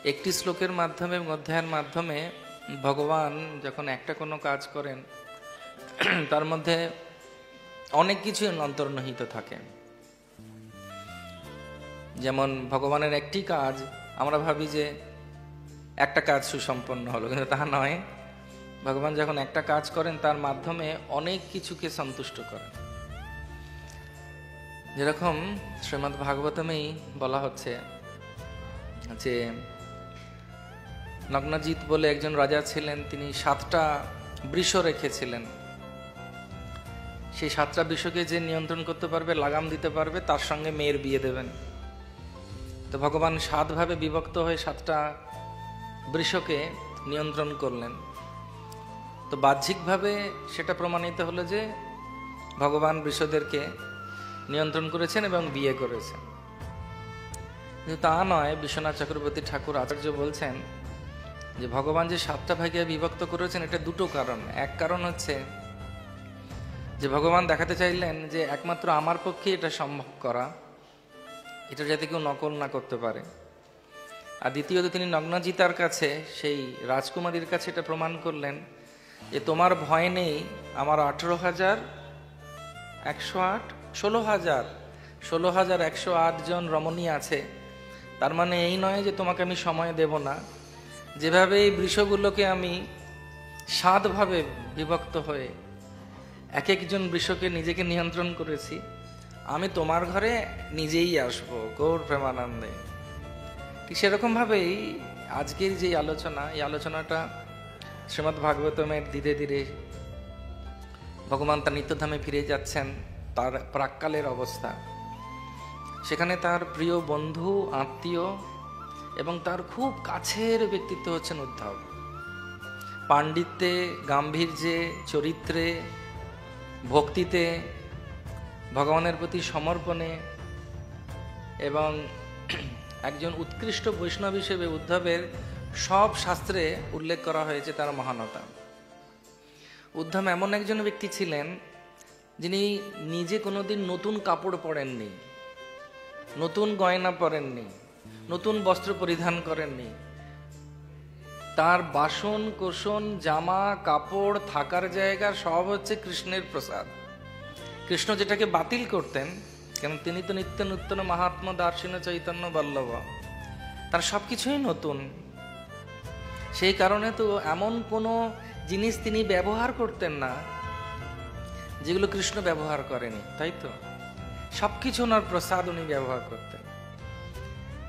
একটি শ্লোকের মাধ্যমে অধ্যায়ের মাধ্যমে ভগবান যখন একটা কোনো কাজ করেন তার মধ্যে অনেক কিছু অন্তর্নিহিত থাকে। যেমন ভগবানের একটি কাজ, আমরা ভাবি যে একটা কাজ সুসম্পন্ন হলো, কিন্তু তা নয়। ভগবান যখন একটা কাজ করেন তার মাধ্যমে অনেক কিছুকে সন্তুষ্ট করেন। যেরকম শ্রীমদ্ ভাগবতমেই বলা হচ্ছে যে নগ্নজিৎ বলে একজন রাজা ছিলেন, তিনি 7টা বৃষ রেখেছিলেন। সেই 7টা বৃষকে যে নিয়ন্ত্রণ করতে পারবে, লাগাম দিতে পারবে, তার সঙ্গে মেয়ের বিয়ে দেবেন। তো ভগবান 7 ভাবে বিভক্ত হয়ে 7টা বৃষকে নিয়ন্ত্রণ করলেন। তো বাহ্যিকভাবে সেটা প্রমাণিত হলো যে ভগবান বৃষদেরকে নিয়ন্ত্রণ করেছেন এবং বিয়ে করেছেন। কিন্তু তা নয়। বিশ্বনাথ চক্রবর্তী ঠাকুর আচার্য বলছেন যে ভগবান যে 7টা ভাগে বিভক্ত করেছেন, এটা দুটো কারণ। এক কারণ হচ্ছে যে ভগবান দেখাতে চাইলেন যে একমাত্র আমার পক্ষে এটা সম্ভব করা, এটা যাতে কেউ নকল না করতে পারে। আর দ্বিতীয়ত তিনি নগ্নজিতার কাছে, সেই রাজকুমারীর কাছে এটা প্রমাণ করলেন যে তোমার ভয় নেই, আমার 18,108 16,108 জন রমণী আছে। তার মানে এই নয় যে তোমাকে আমি সময় দেব না। যেভাবে এই বৃষগুলোকে আমি 7 ভাবে বিভক্ত হয়ে এক একজন বৃষকে নিজেকে নিয়ন্ত্রণ করেছি, আমি তোমার ঘরে নিজেই আসবো গৌর প্রেমানন্দে। ঠিক সেরকম ভাবেই আজকের যে আলোচনা, এই আলোচনাটা শ্রীমদ্ ভাগবতমের ধীরে ধীরে ভগবান তার নিত্যধামে ফিরে যাচ্ছেন, তার প্রাক্কালের অবস্থা। সেখানে তার প্রিয় বন্ধু, আত্মীয় এবং তার খুব কাছের ব্যক্তিত্ব হচ্ছেন উদ্ধব। পাণ্ডিত্যে, গাম্ভীর্যে, চরিত্রে, ভক্তিতে, ভগবানের প্রতি সমর্পণে এবং একজন উৎকৃষ্ট বৈষ্ণব হিসেবে উদ্ধবের সব শাস্ত্রে উল্লেখ করা হয়েছে তার মহানতা। উদ্ধব এমন একজন ব্যক্তি ছিলেন যিনি নিজে কোনোদিন নতুন কাপড় পরেননি, নতুন গয়না পরেননি, নতুন বস্ত্র পরিধান করেননি। তার বাসন কোসন, জামা কাপড়, থাকার জায়গা সব হচ্ছে কৃষ্ণের প্রসাদ। কৃষ্ণ যেটাকে বাতিল করতেন, কেন তিনি তো নিত্য নূতন মহাত্মা দার্শিন চৈতন্য বল্লভ, তার সবকিছুই নতুন। সেই কারণে তো এমন কোনো জিনিস তিনি ব্যবহার করতেন না যেগুলো কৃষ্ণ ব্যবহার করেনি, তাই তো? সবকিছু ওনার প্রসাদ উনি ব্যবহার করতেন।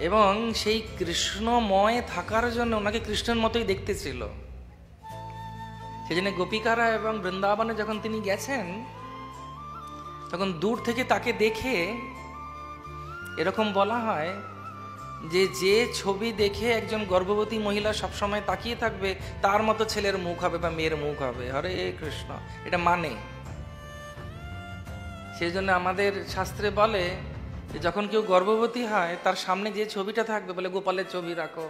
এবং সেই কৃষ্ণময় থাকার জন্য ওনাকে কৃষ্ণের মতোই দেখতে ছিল। সেই জন্য গোপিকারা এবং বৃন্দাবনে যখন তিনি গেছেন, তখন দূর থেকে তাকে দেখে এরকম বলা হয় যে যে ছবি দেখে একজন গর্ভবতী মহিলা সবসময় তাকিয়ে থাকবে, তার মতো ছেলের মুখ হবে বা মেয়ের মুখ হবে। হরে কৃষ্ণ, এটা মানে। সেই জন্য আমাদের শাস্ত্রে বলে যে যখন কেউ গর্ভবতী হয়, তার সামনে যে ছবিটা থাকবে, বলে গোপালের ছবি রাখো,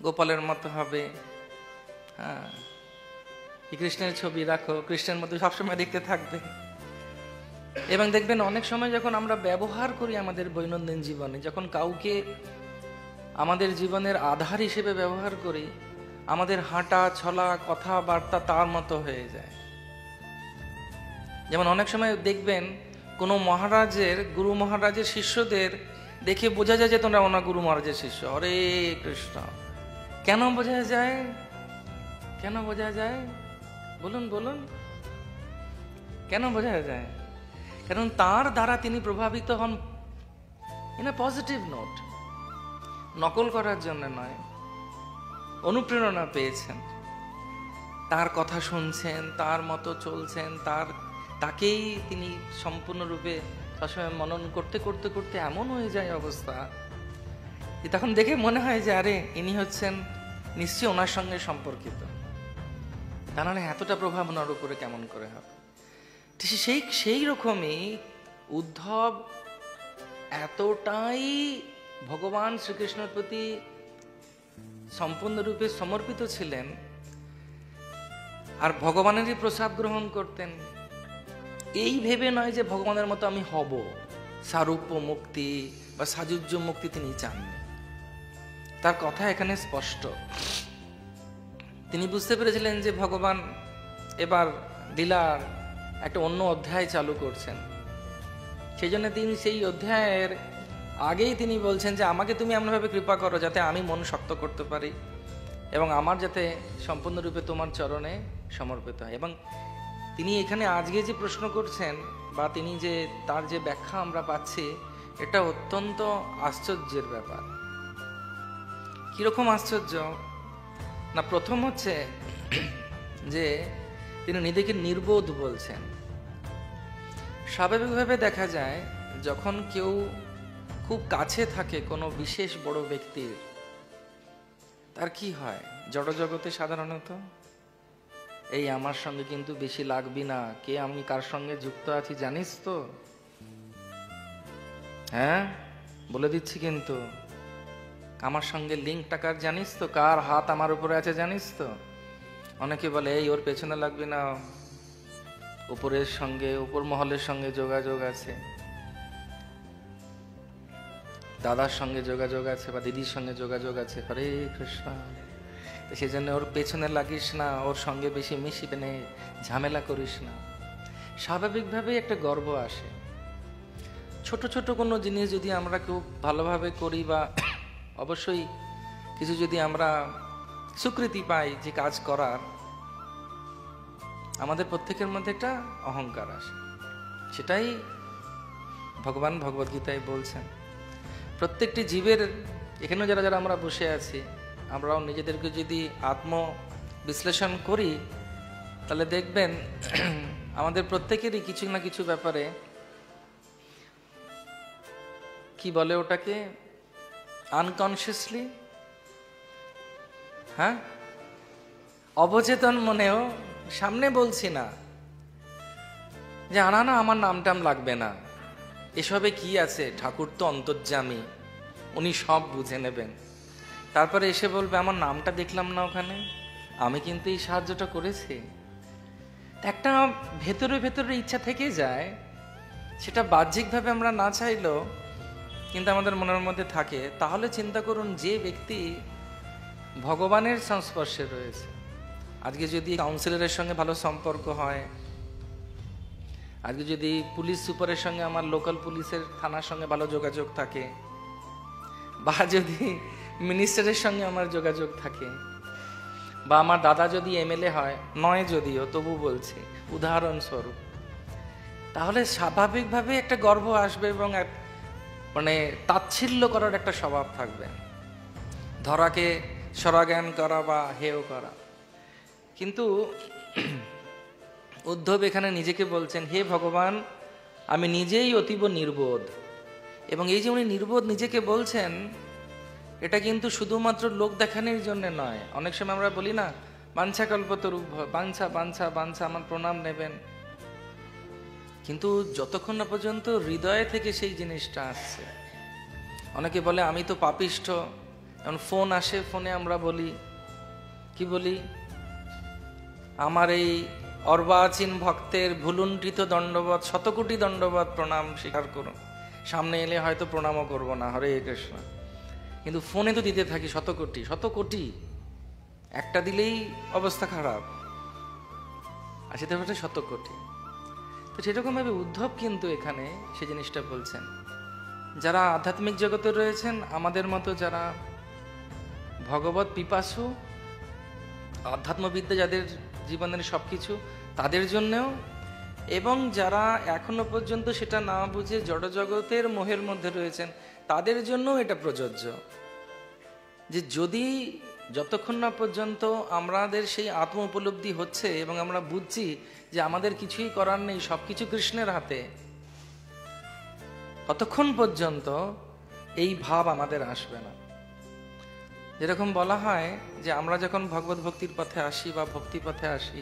গোপালের মতো হবে। হ্যাঁ, কৃষ্ণের ছবি রাখো, কৃষ্ণের মতো সবসময় দেখতে থাকবে। এবং দেখবেন অনেক সময় যখন আমরা ব্যবহার করি আমাদের দৈনন্দিন জীবনে, যখন কাউকে আমাদের জীবনের আধার হিসেবে ব্যবহার করি, আমাদের হাঁটা চলা কথাবার্তা তার মতো হয়ে যায়। যেমন অনেক সময় দেখবেন কোনো মহারাজের, গুরু মহারাজের শিষ্যদের দেখে বোঝা যায় যে তোমরা ওনার গুরু মহারাজের শিষ্য। হরে কৃষ্ণ। কেন বোঝা যায়? কেন বোঝা যায়? বলুন বলুন, কেন বোঝা যায়? কারণ তার দ্বারা তিনি প্রভাবিত হন ইন এ পজিটিভ নোট, নকল করার জন্য নয়, অনুপ্রেরণা পেয়েছেন। তার কথা শুনছেন, তার মতো চলছেন, তাকেই তিনি সম্পূর্ণরূপে সবসময় মনন করতে করতে করতে এমন হয়ে যায় অবস্থা যে তখন দেখে মনে হয় যে আরে ইনি হচ্ছেন নিশ্চয়ই ওনার সঙ্গে সম্পর্কিত, তা নাহলে এতটা প্রভাব ওনার উপরে কেমন করে হবে। সেই রকমই উদ্ধব এতটাই ভগবান শ্রীকৃষ্ণের প্রতি সম্পূর্ণরূপে সমর্পিত ছিলেন আর ভগবানেরই প্রসাদ গ্রহণ করতেন। এই ভেবে নয় যে ভগবানের মতো আমি হব, সারূপ্য মুক্তি বা সাযুজ্য মুক্তি তিনি চাননি। তার কথা এখানে স্পষ্ট। তিনি বুঝতে পেরেছিলেন যে ভগবান এবার লীলার একটা অন্য অধ্যায় চালু করছেন। সেই জন্য তিনি সেই অধ্যায়ের আগেই তিনি বলছেন যে আমাকে তুমি এমনভাবে কৃপা করো যাতে আমি মন শক্ত করতে পারি এবং আমার যাতে সম্পূর্ণরূপে তোমার চরণে সমর্পিত হয়। এবং তিনি এখানে আজকে যে প্রশ্ন করছেন বা তিনি যে তার যে ব্যাখ্যা আমরা পাচ্ছি, এটা অত্যন্ত আশ্চর্যের ব্যাপার। কিরকম আশ্চর্য না, প্রথম হচ্ছে যে তিনি নিজেকে নির্বোধ বলছেন। স্বাভাবিকভাবে দেখা যায় যখন কেউ খুব কাছে থাকে কোনো বিশেষ বড় ব্যক্তির, তার কি হয় জড়জগতে সাধারণত, এই আমার সঙ্গে কিন্তু বেশি লাগবি না, কে আমি কার সঙ্গে যুক্ত আছি জানিস তো, হ্যাঁ বলে দিচ্ছি, কিন্তু আমার সঙ্গে লিঙ্ক টাকার জানিস তো, কার হাত আমার উপরে আছে জানিস তো। অনেকে বলে এই ওর পেছনে লাগবি না, উপরের সঙ্গে, উপর মহলের সঙ্গে যোগাযোগ আছে, দাদার সঙ্গে যোগাযোগ আছে বা দিদির সঙ্গে যোগাযোগ আছে, হরে কৃষ্ণ, সেই জন্য ওর পেছনে লাগিস না, ওর সঙ্গে বেশি মিশিবে না, ঝামেলা করিস না। স্বাভাবিকভাবে একটা গর্ব আসে। ছোট ছোট কোনো জিনিস যদি আমরা খুব ভালোভাবে করি বা অবশ্যই কিছু যদি আমরা স্বীকৃতি পাই যে কাজ করার, আমাদের প্রত্যেকের মধ্যে একটা অহংকার আসে। সেটাই ভগবান ভগবদ্গীতায় বলছেন। প্রত্যেকটি জীবের, এখানেও যারা যারা আমরা বসে আছি, আমরাও নিজেদেরকে যদি আত্ম বিশ্লেষণ করি তাহলে দেখবেন আমাদের প্রত্যেকেরই কিছু না কিছু ব্যাপারে, কি বলে ওটাকে, আনকনসিয়াসলি, হ্যাঁ, অবচেতন মনেও, সামনে বলছি না যে আনা না আমার নাম টাম লাগবে না, এসবে কি আছে, ঠাকুর তো অন্তর্যামী, উনি সব বুঝে নেবেন। তারপরে এসে বলবে আমার নামটা দেখলাম না ওখানে, আমি কিন্তু এই সাহায্যটা করেছি। একটা ভেতরে ভেতরে ইচ্ছা থেকে যায়, সেটা বাহ্যিকভাবে আমরা না চাইলেও কিন্তু আমাদের মনের মধ্যে থাকে। তাহলে চিন্তা করুন, যে ব্যক্তি ভগবানের সংস্পর্শে রয়েছে, আজকে যদি কাউন্সিলরের সঙ্গে ভালো সম্পর্ক হয়, আজকে যদি পুলিশ সুপারের সঙ্গে আমার লোকাল পুলিশের থানার সঙ্গে ভালো যোগাযোগ থাকে, বা যদি মিনিস্টারের সঙ্গে আমার যোগাযোগ থাকে, বা আমার দাদা যদি এমএলএ হয়, নয় যদিও তবু বলছি উদাহরণস্বরূপ, তাহলে স্বাভাবিকভাবে একটা গর্ব আসবে এবং মানে তাচ্ছিল্য করার একটা স্বভাব থাকবে, ধরাকে সরাজ্ঞান করা বা হেয় করা। কিন্তু উদ্ধব এখানে নিজেকে বলছেন, হে ভগবান, আমি নিজেই অতীব নির্বোধ। এবং এই যে উনি নির্বোধ নিজেকে বলছেন, এটা কিন্তু শুধুমাত্র লোক দেখানোর জন্য নয়। অনেক সময় আমরা বলি না, বাঞ্ছা কল্পতরু, বাঞ্ছা বাঞ্ছা বাঞ্ছা, আমার প্রণাম নেবেন, কিন্তু যতক্ষণ না পর্যন্ত হৃদয় থেকে সেই জিনিসটা আসছে। অনেকে বলে আমি তো পাপিষ্ঠ, এখন ফোন আসে, ফোনে আমরা বলি, কি বলি, আমার এই অর্বাচীন ভক্তের ভুলুণ্ঠিত দণ্ডবত, শতকোটি দণ্ডবত প্রণাম স্বীকার করুন। সামনে এলে হয়তো প্রণামও করবো না, হরে কৃষ্ণ, কিন্তু ফোনে তো দিতে থাকি শতকোটি শতকোটি, একটা দিলেই অবস্থা খারাপ, আর সেটা হচ্ছে শতকোটি। তো সেরকমভাবে উদ্ধব কিন্তু এখানে সে জিনিসটা বলছেন। যারা আধ্যাত্মিক জগতে রয়েছেন, আমাদের মতো যারা ভগবত পিপাসু, আধ্যাত্মবিদ্যা যাদের জীবনের সবকিছু, তাদের জন্যেও, এবং যারা এখনো পর্যন্ত সেটা না বুঝে জড়জগতের মোহের মধ্যে রয়েছেন, তাদের জন্য এটা প্রযোজ্য। যে যদি যতক্ষণ না পর্যন্ত আমাদের সেই আত্ম উপলব্ধি হচ্ছে এবং আমরা বুঝছি যে আমাদের কিছুই করার নেই, সবকিছু কৃষ্ণের হাতে, ততক্ষণ পর্যন্ত এই ভাব আমাদের আসবে না। যেরকম বলা হয় যে আমরা যখন ভগবত ভক্তির পথে আসি বা ভক্তি পথে আসি,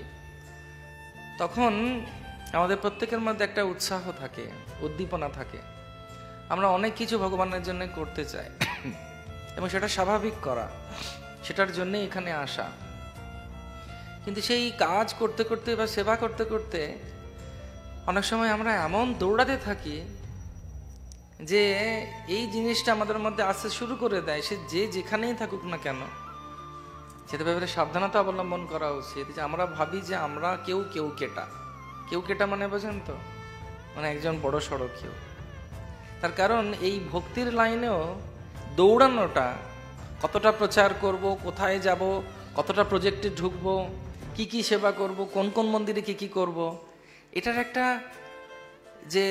তখন আমাদের প্রত্যেকের মধ্যে একটা উৎসাহ থাকে, উদ্দীপনা থাকে, আমরা অনেক কিছু ভগবানের জন্য করতে চাই এবং সেটা স্বাভাবিক করা, সেটার জন্যে এখানে আসা। কিন্তু সেই কাজ করতে করতে বা সেবা করতে করতে অনেক সময় আমরা এমন দৌড়াতে থাকি যে এই জিনিসটা আমাদের মধ্যে আসতে শুরু করে দেয়, সে যে যেখানেই থাকুক না কেন সেটা ব্যাপারে সাবধানতা অবলম্বন করা উচিত। যে আমরা ভাবি যে আমরা কেউ কেটা মানে বোঝেন তো, মানে একজন বড় সড়ো কেউ। তার কারণ এই ভক্তির লাইনেও দৌড়ানোটা, কতটা প্রচার করব, কোথায় যাব, কতটা প্রজেক্টে ঢুকবো, কি কি সেবা করব, কোন কোন মন্দিরে কি কি করব, এটার একটা যে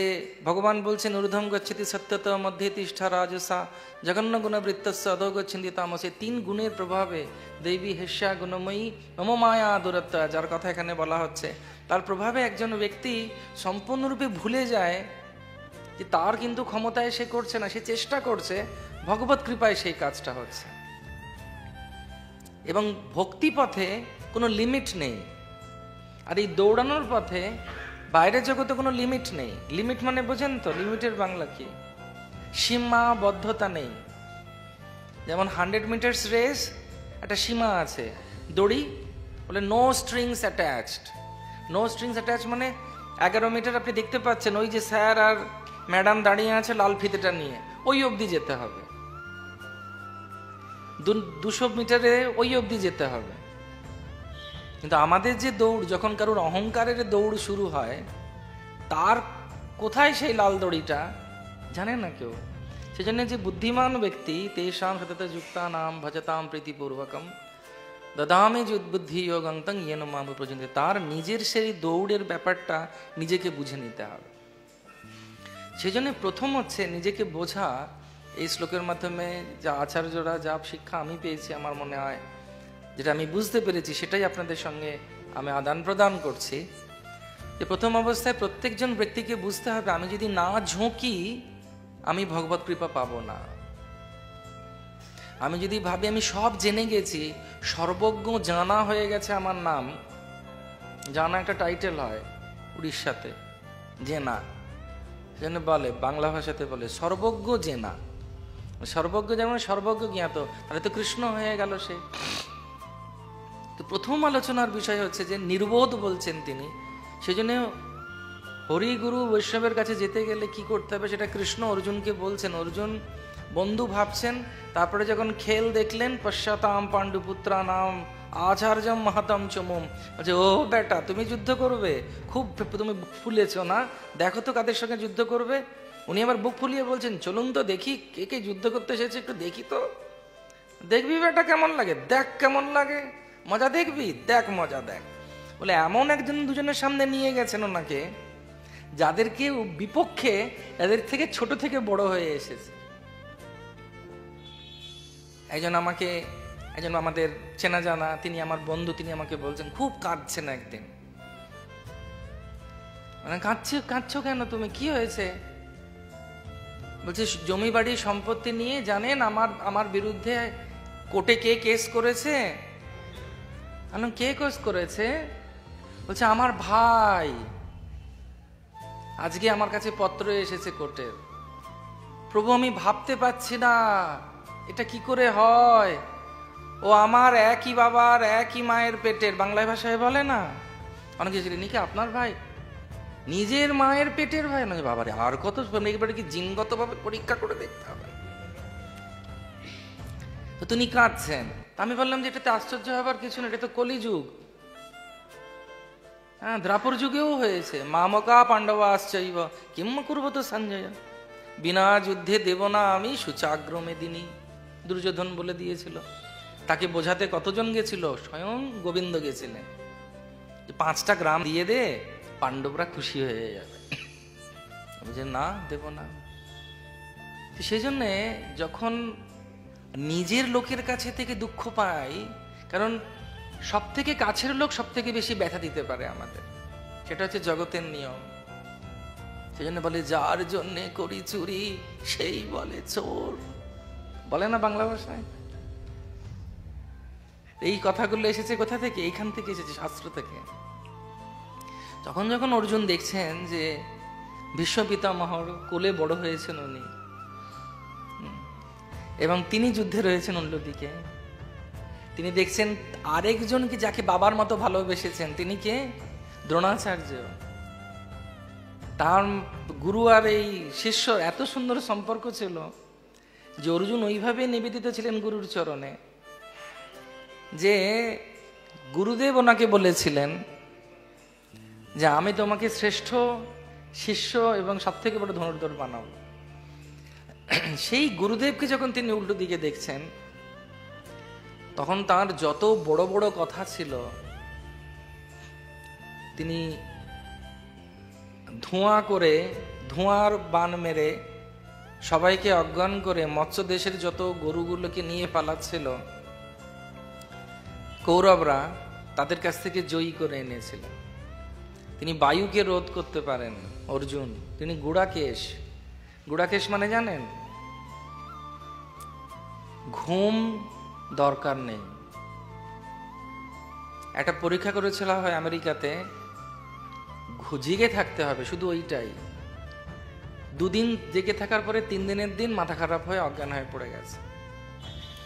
ভগবান বলছেন ঊর্ধ্বম গচ্ছতি সত্যত মধ্যে তিষ্ঠা রাজসা জঘন্য গুণবৃত্তস্য অধো গচ্ছন্তি তামসে। 3 গুণের প্রভাবে দেবী হেস্যা গুণময়ী মম মায়া দূরত্ব, যার কথা এখানে বলা হচ্ছে, তার প্রভাবে একজন ব্যক্তি সম্পূর্ণরূপে ভুলে যায় যে তার কিন্তু ক্ষমতায় সে করছে না, সে চেষ্টা করছে, ভগবত কৃপায় সেই কাজটা হচ্ছে। এবং ভক্তি পথে কোনো লিমিট নেই, আর এই দৌড়ানোর পথে বাইরের জগতে কোনো লিমিট নেই। লিমিট মানে বোঝেন তো, লিমিটের বাংলা কি? সীমাবদ্ধতা নেই। যেমন 100 মিটার্স রেস একটা সীমা আছে, দড়ি বলে no strings attached. No strings attach মানে 11 মিটার আপনি দেখতে পাচ্ছেন ওই যে স্যার আর ম্যাডাম দাঁড়িয়ে আছে লাল ফিতেটা নিয়ে, ওই অবধি যেতে হবে। 200 মিটারে ওই অবধি যেতে হবে। কিন্তু আমাদের যে দৌড়, যখন কারোর অহংকারের দৌড় শুরু হয়, তার কোথায় সেই লাল দড়িটা জানে না কেউ। সেজন্য যে বুদ্ধিমান ব্যক্তি তেষাম সতত যুক্তা নাম ভজতাম প্রীতিপূর্বকম দদামে যুদ্বুদ্ধি যোগং তং ইয়েন মাম প্রযন্তে, তার নিজের সেই দৌড়ের ব্যাপারটা নিজেকে বুঝে নিতে হবে। সেজন্য প্রথম হচ্ছে নিজেকে বোঝা। এই শ্লোকের মাধ্যমে যা আচার্যরা যা শিক্ষা আমি পেয়েছি, আমার মনে হয় যেটা আমি বুঝতে পেরেছি সেটাই আপনাদের সঙ্গে আমি আদান প্রদান করছি। যে প্রথম অবস্থায় প্রত্যেকজন ব্যক্তিকে বুঝতে হবে, আমি যদি না ঝোঁকি আমি ভগবত কৃপা পাবো না। আমি যদি ভাবি আমি সব জেনে গেছি, সর্বজ্ঞ জানা হয়ে গেছে আমার নাম, জানা একটা টাইটেল হয় উড়িষ্যাতে, জেনা, সেজন্য বলে বাংলা ভাষাতে বলে সর্বজ্ঞ জেনা। সর্বজ্ঞ যেমন সর্বজ্ঞ জ্ঞাত, তাহলে তো কৃষ্ণ হয়ে গেল সে। তো প্রথম আলোচনার বিষয় হচ্ছে যে নির্বোধ বলছেন তিনি। সেজন্য হরি গুরু বৈষ্ণবের কাছে যেতে গেলে কি করতে হবে সেটা কৃষ্ণ অর্জুনকে বলছেন। অর্জুন বন্ধু ভাবছেন, তারপরে যখন খেল দেখলেন পশ্চাতাম পাণ্ডুপুত্রা নাম আচার্যম মাহাতম চমুম, বলছে ও বেটা তুমি যুদ্ধ করবে, খুব তুমি বুক ফুলেছ না, দেখো তো কাদের সঙ্গে যুদ্ধ করবে। উনি আবার বুক ফুলিয়ে বলছেন চলুন তো দেখি কে কে যুদ্ধ করতে এসেছে, একটু দেখি তো। দেখবি বেটা কেমন লাগে, দেখ কেমন লাগে, মজা দেখবি, দেখ মজা দেখ। বলে এমন একজন দুজনের সামনে নিয়ে গেছেন ওনাকে, যাদেরকে বিপক্ষে এদের থেকে ছোট থেকে বড় হয়ে এসেছে। একজন আমাদের চেনা জানা, তিনি আমার বন্ধু, তিনি আমাকে বলছেন খুব কাঁদছেন একদিন। মানে কাঁদছো কেন তুমি, কি হয়েছে? বলছে জমি বাড়ি সম্পত্তি নিয়ে জানেন আমার বিরুদ্ধে কোর্টে কে কেস করেছে। কে কেস করেছে? বলছে আমার ভাই, আজকে আমার কাছে পত্র এসেছে কোর্টের। প্রভু আমি ভাবতে পারছি না এটা কি করে হয়, ও আমার একই বাবার একই মায়ের পেটের, বাংলায় ভাষায় বলে না অনেকে, নাকি আপনার ভাই নিজের মায়ের পেটের ভাই না? বাবারে আর কত, এবারে কি জিনগত ভাবে পরীক্ষা করে দেখতে হবে। তো তিনি কাঁদছেন। আমি বললাম যে এটাতে আশ্চর্য হবার কিছু না, এটা তো কলিযুগ। হ্যাঁ, দ্রাপর যুগেও হয়েছে। মামকা পাণ্ডবা আশ্চর্য কিম করবো তো সঞ্জয়, বিনা যুদ্ধে দেব না আমি সুচাগ্রমে দিনী, দুর্যোধন বলে দিয়েছিল। তাকে বোঝাতে কতজন গেছিল? স্বয়ং গোবিন্দ গেছিলেন, 5টা গ্রাম দিয়ে দে, পাণ্ডবরা খুশি হয়ে যাবে। বলছে না, দেব না। সেই জন্যে যখন নিজের লোকের কাছে থেকে দুঃখ পাই, কারণ সব থেকে কাছের লোক সব থেকে বেশি ব্যথা দিতে পারে আমাদের, সেটা হচ্ছে জগতের নিয়ম। সেই জন্য বলে যার জন্যে করি চুরি সেই বলে চোর, বলে না বাংলা ভাষায়। এই কথাগুলো এসেছে কোথা থেকে? এইখান থেকে এসেছে, শাস্ত্র থেকে। যখন অর্জুন দেখছেন যে ভীষ্ম পিতামহর কোলে বড় হয়েছেন উনি, এবং তিনি যুদ্ধে রয়েছেন অন্যদিকে, তিনি দেখছেন আরেকজনকে যাকে বাবার মতো ভালোবেসেছেন, তিনি কে? দ্রোণাচার্য। তার গুরু আর এই শিষ্য এত সুন্দর সম্পর্ক ছিল যে অর্জুন ওইভাবে নিবেদিত ছিলেন গুরুর চরণে যে গুরুদেব ওনাকে বলেছিলেন যে আমি তোমাকে শ্রেষ্ঠ শিষ্য এবং সব থেকে বড় ধনুর্ধর বানাবো। সেই গুরুদেবকে যখন তিনি উল্টো দিকে দেখছেন, তখন তার যত বড় বড় কথা ছিল তিনি ধোঁয়ার বান মেরে সবাইকে অজ্ঞান করে মৎস্য দেশের যত গরুগুলোকে নিয়ে পালাচ্ছিল, কৌরবরা তাদের কাছ থেকে জয়ী করে এনেছিল। তিনি বায়ুকে রোধ করতে পারেন অর্জুন। তিনি গুড়াকেশ মানে জানেন? ঘুম দরকার নেই। একটা পরীক্ষা করেছিল হয় আমেরিকাতে, জেগে থাকতে হবে শুধু ওইটাই। 2 দিন জেগে থাকার পরে 3 দিনের দিন মাথা খারাপ হয়ে অজ্ঞান হয়ে পড়ে গেছে।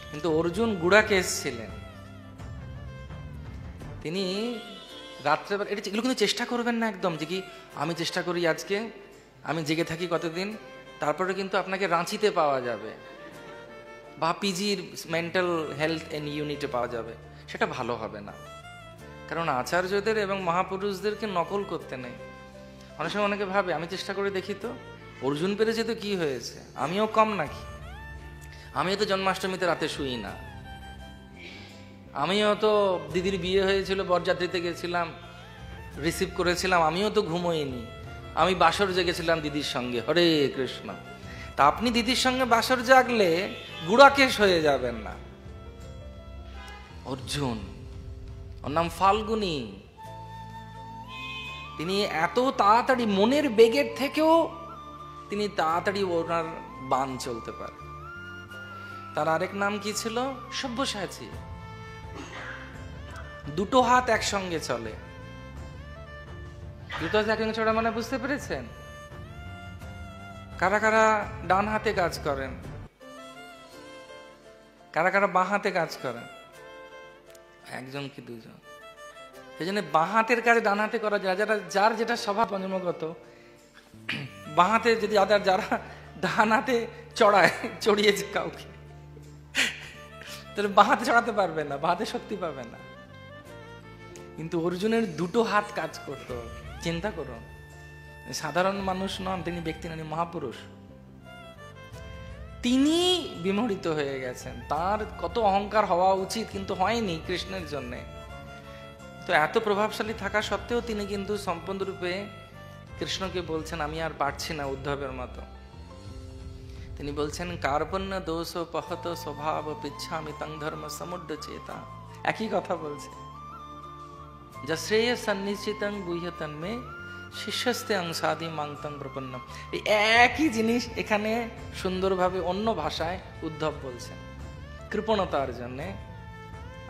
কিন্তু অর্জুন গুড়াকেশ ছিলেন। তিনি রাত্রেবেলা, এগুলো কিন্তু চেষ্টা করবেন না একদম যে কি আমি চেষ্টা করি আজকে আমি জেগে থাকি কতদিন, তারপরে কিন্তু আপনাকে রাঁচিতে পাওয়া যাবে বা পিজির মেন্টাল হেলথ ইউনিটে পাওয়া যাবে, সেটা ভালো হবে না। কারণ আচার্যদের এবং মহাপুরুষদেরকে নকল করতে নেই। অনেক সময় অনেকে ভাবে আমি চেষ্টা করে দেখি তো, অর্জুন পেরেছে তো কি হয়েছে, আমিও কম নাকি? আমিও তো জন্মাষ্টমীতে রাতে শুই না, আমিও তো দিদির বিয়ে হয়েছিল বরযাত্রীতে গেছিলাম, রিসিভ করেছিলাম, আমিও তো ঘুমোইনি, আমি বাসর জেগেছিলাম দিদির সঙ্গে। হরে কৃষ্ণ। তা আপনি দিদির সঙ্গে বাসর জাগলে গুড়াকেশ হয়ে যাবেন না। অর্জুন, ওর নাম ফাল্গুনী, তিনি এত তাড়াতাড়ি মনের বেগের থেকেও তিনি তাড়াতাড়ি ওনার বান চলতে পারে। তার আরেক নাম কি ছিল? সব্যসাচী। 2 হাত একসঙ্গে চলে। 2 হাত একসঙ্গে চড়া মানে বুঝতে পেরেছেন? কারা কারা ডান হাতে কাজ করেন, কারা কারা বাঁ হাতে কাজ করেন? 1জন কি 2জন? সেই জন্য বাঁ হাতের কাজ ডান হাতে করা যায়। যার যেটা স্বভাব জন্মগত, বাঁ হাতে যদি যারা ডান হাতে চড়িয়েছে কাউকে, তাহলে বাঁ হাতে চড়াতে পারবে না, বাঁ হাতে শক্তি পাবে না। কিন্তু অর্জুনের 2 হাত কাজ করতো। চিন্তা করুন, সাধারণ মানুষ নন তিনি, ব্যক্তি নন, মহাপুরুষ। তিনি বিমোহিত হয়ে গেছেন। তার কত অহংকার হওয়া উচিত, কিন্তু হয়নি কৃষ্ণের জন্য। তো এত প্রভাবশালী থাকা সত্ত্বেও তিনি কিন্তু সম্পূর্ণরূপে কৃষ্ণকে বলছেন আমি আর পারছি না, উদ্ধবের মতো। তিনি বলছেন কার্পণ্য দোষ পহত স্বভাব পৃচ্ছামি তং ধর্ম সমুদ্র চেতা। একই কথা বলছে, যা শ্রেয় সন্নিশ্চিতং গুহ্যতন্মে শিষ্যস্তে অংশাদি মাংতং প্রপন্নম। এই একই জিনিস এখানে সুন্দরভাবে অন্য ভাষায় উদ্ধব বলছেন। কৃপণতার জন্য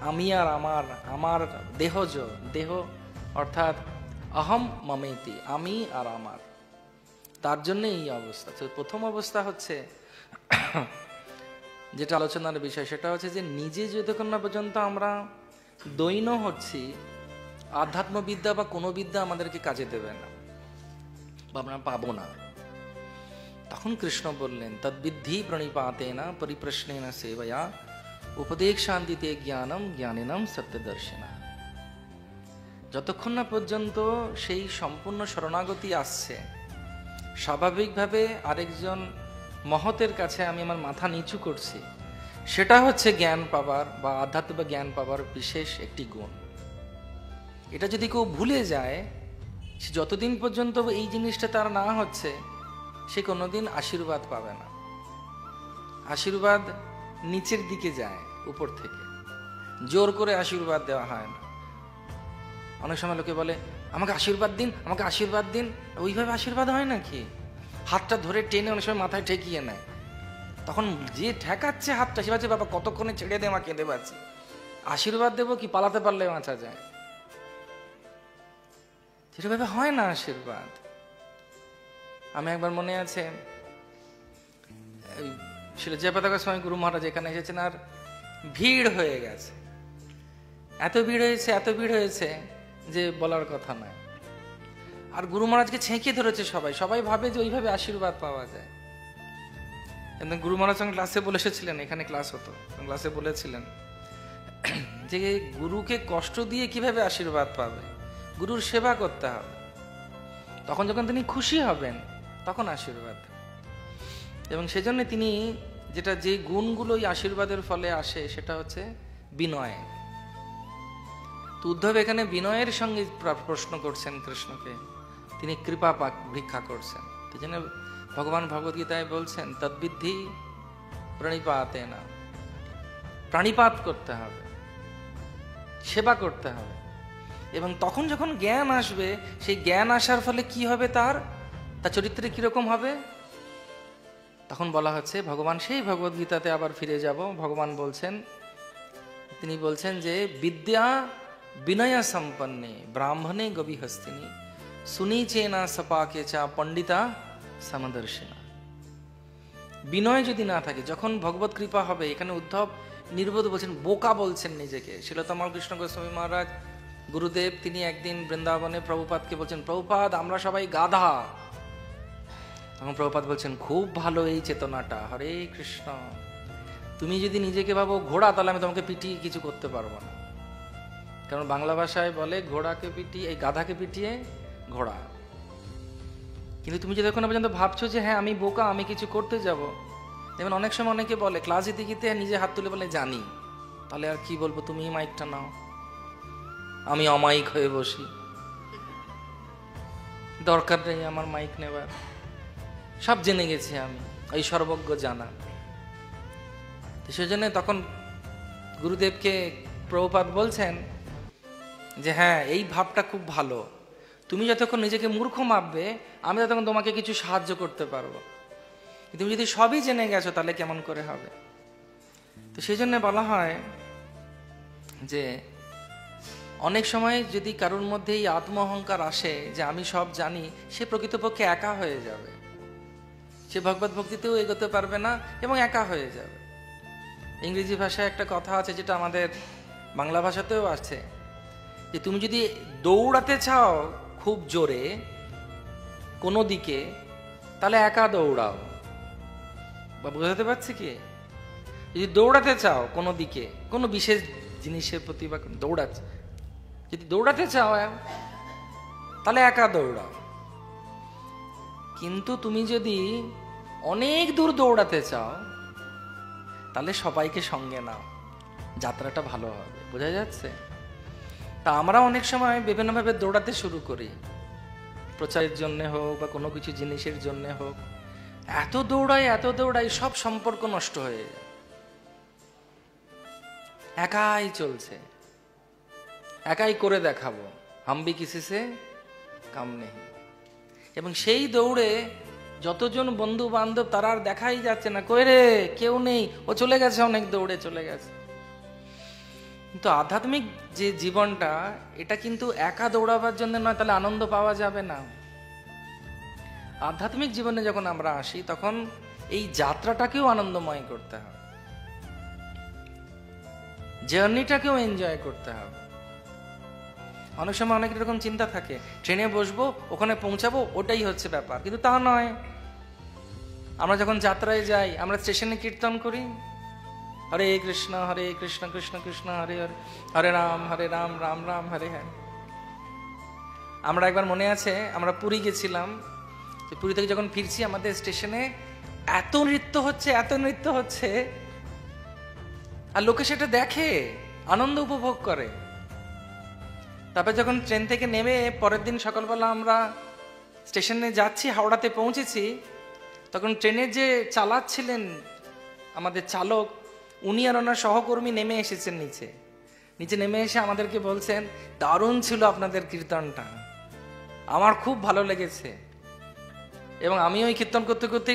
আমি আর আমার দেহ অর্থাৎ অহম মমেতি, আমি আর আমার, তার জন্য এই অবস্থা। তো প্রথম অবস্থা হচ্ছে যেটা আলোচনার বিষয়, সেটা হচ্ছে যে নিজে যতক্ষণ না পর্যন্ত আমরা দৈন হচ্ছি, আধ্যাত্মবিদ্যা বা কোনো বিদ্যা আমাদেরকে কাজে দেবে না বা আমরা পাবো না। তখন কৃষ্ণ বললেন তদ্বিদ্ধি প্রণিপাতেনা পরিপ্রশ্নেনা সেবয়া উপদেশান্তিতে জ্ঞানম জ্ঞানিনম সত্যদর্শিনা। যতক্ষণ না পর্যন্ত সেই সম্পূর্ণ শরণাগতি আসছে, স্বাভাবিকভাবে আরেকজন মহতের কাছে আমি আমার মাথা নিচু করছি, সেটা হচ্ছে জ্ঞান পাবার বা আধ্যাত্ম বা জ্ঞান পাবার বিশেষ একটি গুণ। এটা যদি কেউ ভুলে যায়, সে যতদিন পর্যন্ত এই জিনিসটা তার না হচ্ছে, সে কোনোদিন আশীর্বাদ পাবে না। আশীর্বাদ নিচের দিকে যায়, উপর থেকে জোর করে আশীর্বাদ দেওয়া হয় না। অনেক সময় লোকে বলে আমাকে আশীর্বাদ দিন, আমাকে আশীর্বাদ দিন। ওইভাবে আশীর্বাদ হয় নাকি? হাতটা ধরে টেনে অনেক সময় মাথায় ঠেকিয়ে নেয়, তখন যে ঠেকাচ্ছে হাতটা সে ভাবছে বাবা কতক্ষণে ছেড়ে দে, মা কেঁদে পাচ্ছি, আশীর্বাদ দেবো কি? পালাতে পারলে বাঁচা যায়। সেভাবে হয় না আশীর্বাদ। আমি একবার মনে আছে জয়পাতাকার সময় গুরু মহারাজ এখানে এসেছেন, আর ভিড় হয়ে গেছে, এত ভিড় হয়েছে যে বলার কথা নয়। আর গুরু মহারাজকে ছেঁকে ধরেছে সবাই, সবাই ভাবে যে ওইভাবে আশীর্বাদ পাওয়া যায়। গুরু মহারাজ সঙ্গে ক্লাসে বলে এসেছিলেন, এখানে ক্লাস হতো, ক্লাসে বলেছিলেন যে গুরুকে কষ্ট দিয়ে কিভাবে আশীর্বাদ পাবে, গুরুর সেবা করতে হবে, তখন যখন তিনি খুশি হবেন তখন আশীর্বাদ। এবং সেজন্য তিনি যেটা যে গুণগুলো এই আশীর্বাদের ফলে আসে সেটা হচ্ছে বিনয়। তো উদ্ধব এখানে বিনয়ের সঙ্গে প্রশ্ন করছেন কৃষ্ণকে, তিনি কৃপা ভিক্ষা করছেন। সেই জন্য ভগবান ভগবদ্গীতায় বলছেন তদ্বিদ্ধি প্রণিপাতে না, প্রাণিপাত করতে হবে, সেবা করতে হবে। এবং তখন যখন জ্ঞান আসবে, সেই জ্ঞান আসার ফলে কি হবে, তার চরিত্রে কিরকম হবে, তখন বলা হচ্ছে ভগবান সেই ভগবদ্গীতাতে আবার ফিরে যাব। ভগবান বলছেন, তিনি বলছেন যে বিদ্যা বিনয় সম্পন্নে ব্রাহ্মণে গভীহস্তিনী সুনীচেনা সপাকে চা পণ্ডিতা সমদর্শিনা। বিনয় যদি না থাকে, যখন ভগবত কৃপা হবে, এখানে উদ্ধব নির্বোধ বলছেন, বোকা বলছেন নিজেকে। শিলতমল কৃষ্ণ গোস্বামী মহারাজ গুরুদেব তিনি একদিন বৃন্দাবনে প্রভুপাদকে বলছেন, প্রভুপাদ আমরা সবাই গাধা। তখন প্রভুপাদ বলছেন, খুব ভালো এই চেতনাটা, হরে কৃষ্ণ। তুমি যদি নিজেকে ভাবো ঘোড়া, তাহলে আমি তোমাকে পিটিয়ে কিছু করতে পারবো না। কারণ বাংলা ভাষায় বলে ঘোড়াকে পিটিয়ে, এই গাধাকে পিটিয়ে ঘোড়া। কিন্তু তুমি যদি এখনো পর্যন্ত ভাবছো যে হ্যাঁ আমি বোকা, আমি কিছু করতে যাব, যেমন অনেক সময় অনেকে বলে ক্লাস দিতে গিয়ে নিজে হাত তুলে বলে জানি, তাহলে আর কি বলবো, তুমি মাইকটা নাও, আমি অমাইক হয়ে বসি, দরকার নেই আমার মাইক নেবার, সব জেনে গেছি আমি, ওই সর্বজ্ঞ জানা। তো সেজন্য তখন গুরুদেবকে প্রভুপাদ বলছেন যে হ্যাঁ এই ভাবটা খুব ভালো, তুমি যতক্ষণ নিজেকে মূর্খ মাপবে, আমি ততক্ষণ তোমাকে কিছু সাহায্য করতে পারবো। তুমি যদি সবই জেনে গেছো তাহলে কেমন করে হবে। তো সেই জন্য বলা হয় যে অনেক সময় যদি কারোর মধ্যে এই আত্ম অহংকার আসে যে আমি সব জানি, সে প্রকৃতপক্ষে একা হয়ে যাবে, সে ভগবত ভক্তিতেও এগোতে পারবে না এবং একা হয়ে যাবে। ইংরেজি ভাষায় একটা কথা আছে যেটা আমাদের বাংলা ভাষাতেও আছে, যে তুমি যদি দৌড়াতে চাও খুব জোরে কোনো দিকে, তাহলে একা দৌড়াও। বা বোঝাতে পারছি কি? যদি দৌড়াতে চাও কোনো দিকে, কোনো বিশেষ জিনিসের প্রতি বা দৌড়াচ্ছে, যদি দৌড়াতে চাও তাহলে একা দৌড়াও। কিন্তু তুমি যদি অনেক দূর দৌড়াতে চাও তাহলে সবাইকে সঙ্গে নাও, যাত্রাটা ভালো হবে। বোঝা যাচ্ছে? তা আমরা অনেক সময় বিভিন্নভাবে দৌড়াতে শুরু করি, প্রচারের জন্য হোক বা কোনো কিছু জিনিসের জন্য হোক, এত দৌড়াই সব সম্পর্ক নষ্ট হয়ে যায়, একাই চলছে, একাই করে দেখাবো, হামবি কিসি সে কাম নেই। এবং সেই দৌড়ে যতজন বন্ধু বান্ধব তারা আর দেখাই যাচ্ছে না, কই রে কেউ নেই, ও চলে গেছে, অনেক দৌড়ে চলে গেছে। কিন্তু আধ্যাত্মিক যে জীবনটা, এটা কিন্তু একা দৌড়াবার জন্য নয়, তাহলে আনন্দ পাওয়া যাবে না। আধ্যাত্মিক জীবনে যখন আমরা আসি তখন এই যাত্রাটাকেও আনন্দময় করতে হবে, জার্নিটাকেও এনজয় করতে হবে। অনেক সময় অনেক রকম চিন্তা থাকে, ট্রেনে বসবো, ওখানে পৌঁছাবো, ওটাই হচ্ছে ব্যাপার। কিন্তু তা নয়। আমরা যখন যাত্রায় যাই, আমরা স্টেশনে কীর্তন করি, হরে কৃষ্ণ কৃষ্ণ কৃষ্ণ হরে হরে, হরে রাম রাম রাম হরে হরে। আমরা একবার মনে আছে, আমরা পুরী গেছিলাম, পুরী থেকে যখন ফিরছি আমাদের স্টেশনে এত নৃত্য হচ্ছে, আর লোকে সেটা দেখে, আনন্দ উপভোগ করে। তারপর যখন ট্রেন থেকে নেমে পরের দিন সকালবেলা আমরা স্টেশনে যাচ্ছি, হাওড়াতে পৌঁছেছি, তখন ট্রেনের যে চালাচ্ছিলেন আমাদের চালক, উনি আর ওনার সহকর্মী নেমে এসেছেন নিচে নেমে এসে আমাদেরকে বলছেন, দারুণ ছিল আপনাদের কীর্তনটা, আমার খুব ভালো লেগেছে। এবং আমি ওই কীর্তন করতে করতে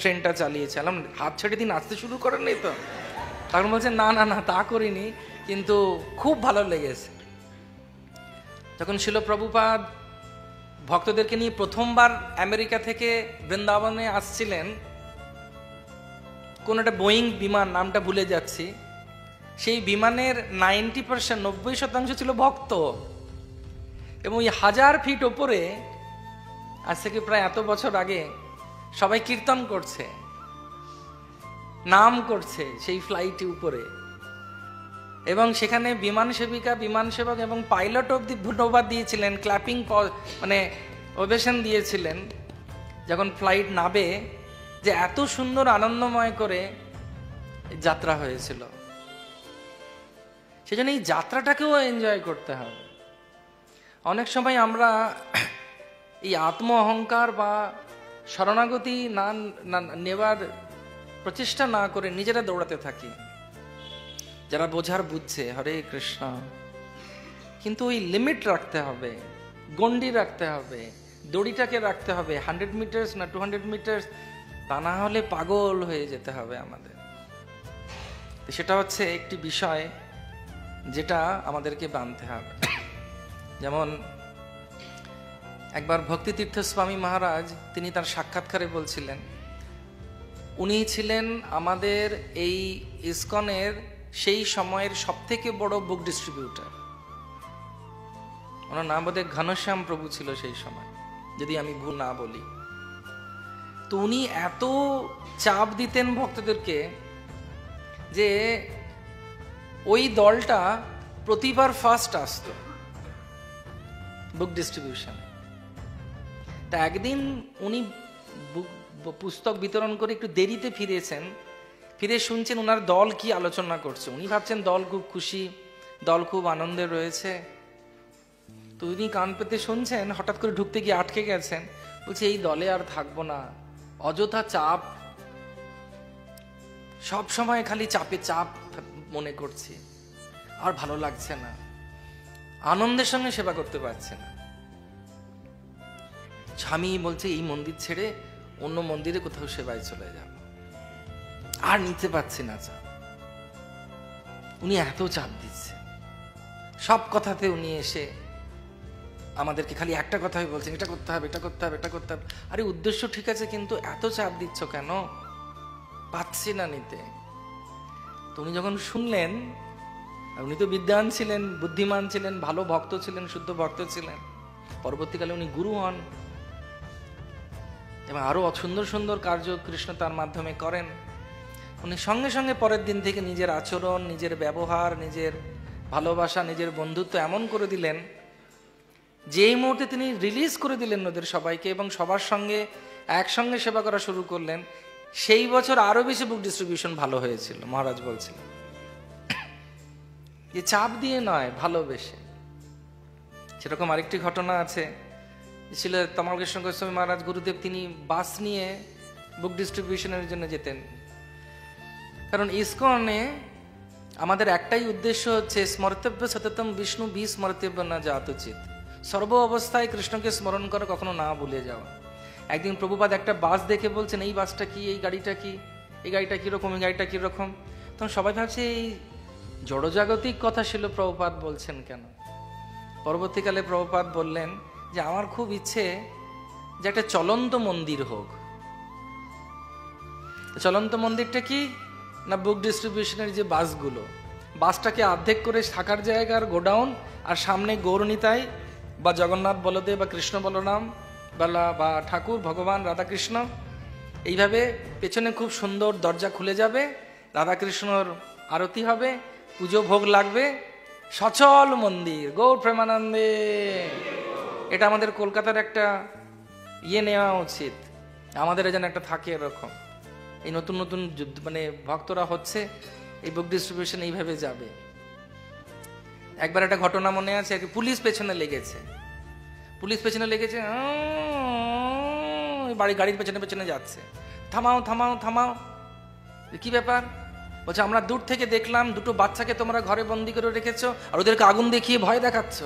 ট্রেনটা চালিয়েছি। হাত ছেড়ে দিন, নাচতে শুরু করেন নাই তো? তখন বলছেন না তা করিনি, কিন্তু খুব ভালো লেগেছে। যখন শিল প্রভুপাদ ভক্তদেরকে নিয়ে প্রথমবার আমেরিকা থেকে বৃন্দাবনে আসছিলেন, কোন একটা বোয়িং বিমান, নামটা ভুলে যাচ্ছি, সেই বিমানের 90% ছিল ভক্ত, এবং এই 1000 ফিট ওপরে আজ থেকে প্রায় এত বছর আগে সবাই কীর্তন করছে, নাম করছে সেই ফ্লাইটে উপরে, এবং সেখানে বিমান সেবিকা, বিমান সেবক এবং পাইলট অব্দি ধন্যবাদ দিয়েছিলেন, ক্ল্যাপিং মানে ওভেশন দিয়েছিলেন যখন ফ্লাইট নাবে, যে এত সুন্দর আনন্দময় করে যাত্রা হয়েছিল। সেজন্য এই যাত্রাটাকেও এনজয় করতে হবে। অনেক সময় আমরা এই আত্ম অহংকার বা শরণাগতি না নেবার প্রচেষ্টা না করে নিজেরা দৌড়াতে থাকি। যারা বোঝার বুঝছে, হরে কৃষ্ণ, কিন্তু ওই লিমিট রাখতে হবে, গণ্ডি রাখতে হবে, দড়িটাকে রাখতে হবে। 100 মিটার্স না 200 মিটার্স, তা না হলে পাগল হয়ে যেতে হবে আমাদের। সেটা হচ্ছে একটি বিষয় যেটা আমাদেরকে বানতে হবে। যেমন একবার ভক্তিতীর্থ স্বামী মহারাজ তিনি তার সাক্ষাৎকারে বলছিলেন, উনি ছিলেন আমাদের এই ইসকনের সেই সময়ের সবথেকে বড় বুক ডিস্ট্রিবিউটার। ওনার নাম বোধহয় ঘনশ্যাম প্রভু ছিল সেই সময়, যদি আমি ভুল না বলি। তো উনি এত চাপ দিতেন ভক্তদেরকে যে ওই দলটা প্রতিবার ফার্স্ট আসতো বুক ডিস্ট্রিবিউশনে। তা একদিন উনি পুস্তক বিতরণ করে একটু দেরিতে ফিরেছেন, ফিরে শুনছেন ওনার দল কি আলোচনা করছে। উনি ভাবছেন দল খুব খুশি, দল খুব আনন্দে রয়েছে। তো উনি কান পেতে শুনছেন, হঠাৎ করে ঢুকতে গিয়ে আটকে গেছেন। বলছে এই দলে আর থাকবো না, অযথা চাপ, সব সময় খালি চাপে চাপ মনে করছি, আর ভালো লাগছে না, আনন্দের সঙ্গে সেবা করতে পারছে না। স্বামী বলছে এই মন্দির ছেড়ে অন্য মন্দিরে কোথাও সেবায় চলে যাব, আর নিতে পারছি না চাপ। উনি এত চাপ দিচ্ছে, সব কথাতে উনি এসে আমাদেরকে খালি একটা কথাই বলছেন, এটা করতে হবে, এটা করতে হবে, এটা করতে হবে। আরে উদ্দেশ্য ঠিক আছে, কিন্তু এত চাপ দিচ্ছ কেন? পাচ্ছি না নিতে। তো উনি যখন শুনলেন, উনি তো বিদ্বান ছিলেন, বুদ্ধিমান ছিলেন, ভালো ভক্ত ছিলেন, শুদ্ধ ভক্ত ছিলেন, পরবর্তীকালে উনি গুরু হন এবং আরো সুন্দর সুন্দর কার্য কৃষ্ণ তার মাধ্যমে করেন। উনি সঙ্গে সঙ্গে পরের দিন থেকে নিজের আচরণ, নিজের ব্যবহার, নিজের ভালোবাসা, নিজের বন্ধুত্ব এমন করে দিলেন, যেই মুহূর্তে তিনি রিলিজ করে দিলেন ওদের সবাইকে এবং সবার সঙ্গে একসঙ্গে সেবা করা শুরু করলেন, সেই বছর আরো বেশি বুক ডিস্ট্রিবিউশন ভালো হয়েছিল। মহারাজ বলছিলেন যে চাপ দিয়ে নয়, ভালোবেসে। সেরকম আরেকটি ঘটনা আছে, ছিল তমাল কৃষ্ণ গোস্বামী মহারাজ গুরুদেব, তিনি বাস নিয়ে বুক ডিস্ট্রিবিউশনের জন্য যেতেন। কারণ ইসকনে আমাদের একটাই উদ্দেশ্য হচ্ছে স্মর্তব্য সততম বিষ্ণু বিস্মর্তব্য না জাত উচিত, সর্ব অবস্থায় কৃষ্ণকে স্মরণ করা, কখনো না ভুলে যাওয়া। একদিন প্রভুপাদ একটা বাস দেখে বলছেন এই বাসটা কি, এই গাড়িটা কি, এই গাড়িটা কিরকম, এই গাড়িটা কিরকম। তখন সবাই ভাবছে এই জড়জাগতিক কথা ছিল প্রভুপাদ বলছেন কেন। পরবর্তীকালে প্রভুপাদ বললেন যে আমার খুব ইচ্ছে যে একটা চলন্ত মন্দির হোক। চলন্ত মন্দিরটা কি না, বুক ডিস্ট্রিবিউশনের যে বাসগুলো, বাসটাকে অর্ধেক করে থাকার জায়গার গোডাউন, আর সামনে গৌরনীতাই বা জগন্নাথ বলদেব বা কৃষ্ণ বলরাম বা ঠাকুর ভগবান রাধাকৃষ্ণ, এইভাবে পেছনে খুব সুন্দর দরজা খুলে যাবে, রাধাকৃষ্ণর আরতি হবে, পুজো ভোগ লাগবে, সচল মন্দির, গৌর প্রেমানন্দে। এটা আমাদের কলকাতার একটা নেওয়া উচিত, আমাদের যেন একটা থাকে এরকম। এই নতুন নতুন মানে ভক্তরা হচ্ছে, এই বুক ডিস্ট্রিবিউশন এইভাবে যাবে। একবার একটা ঘটনা মনে আছে, পুলিশ পেছনে লেগেছে, পুলিশ পেছনে লেগেছে, গাড়ির পেছনে পেছনে যাচ্ছে, থামাও থামাও থামাও, কি ব্যাপার? বলছে আমরা দূর থেকে দেখলাম দুটো বাচ্চাকে তোমরা ঘরে বন্দি করে রেখেছো আর ওদেরকে আগুন দেখিয়ে ভয় দেখাচ্ছ।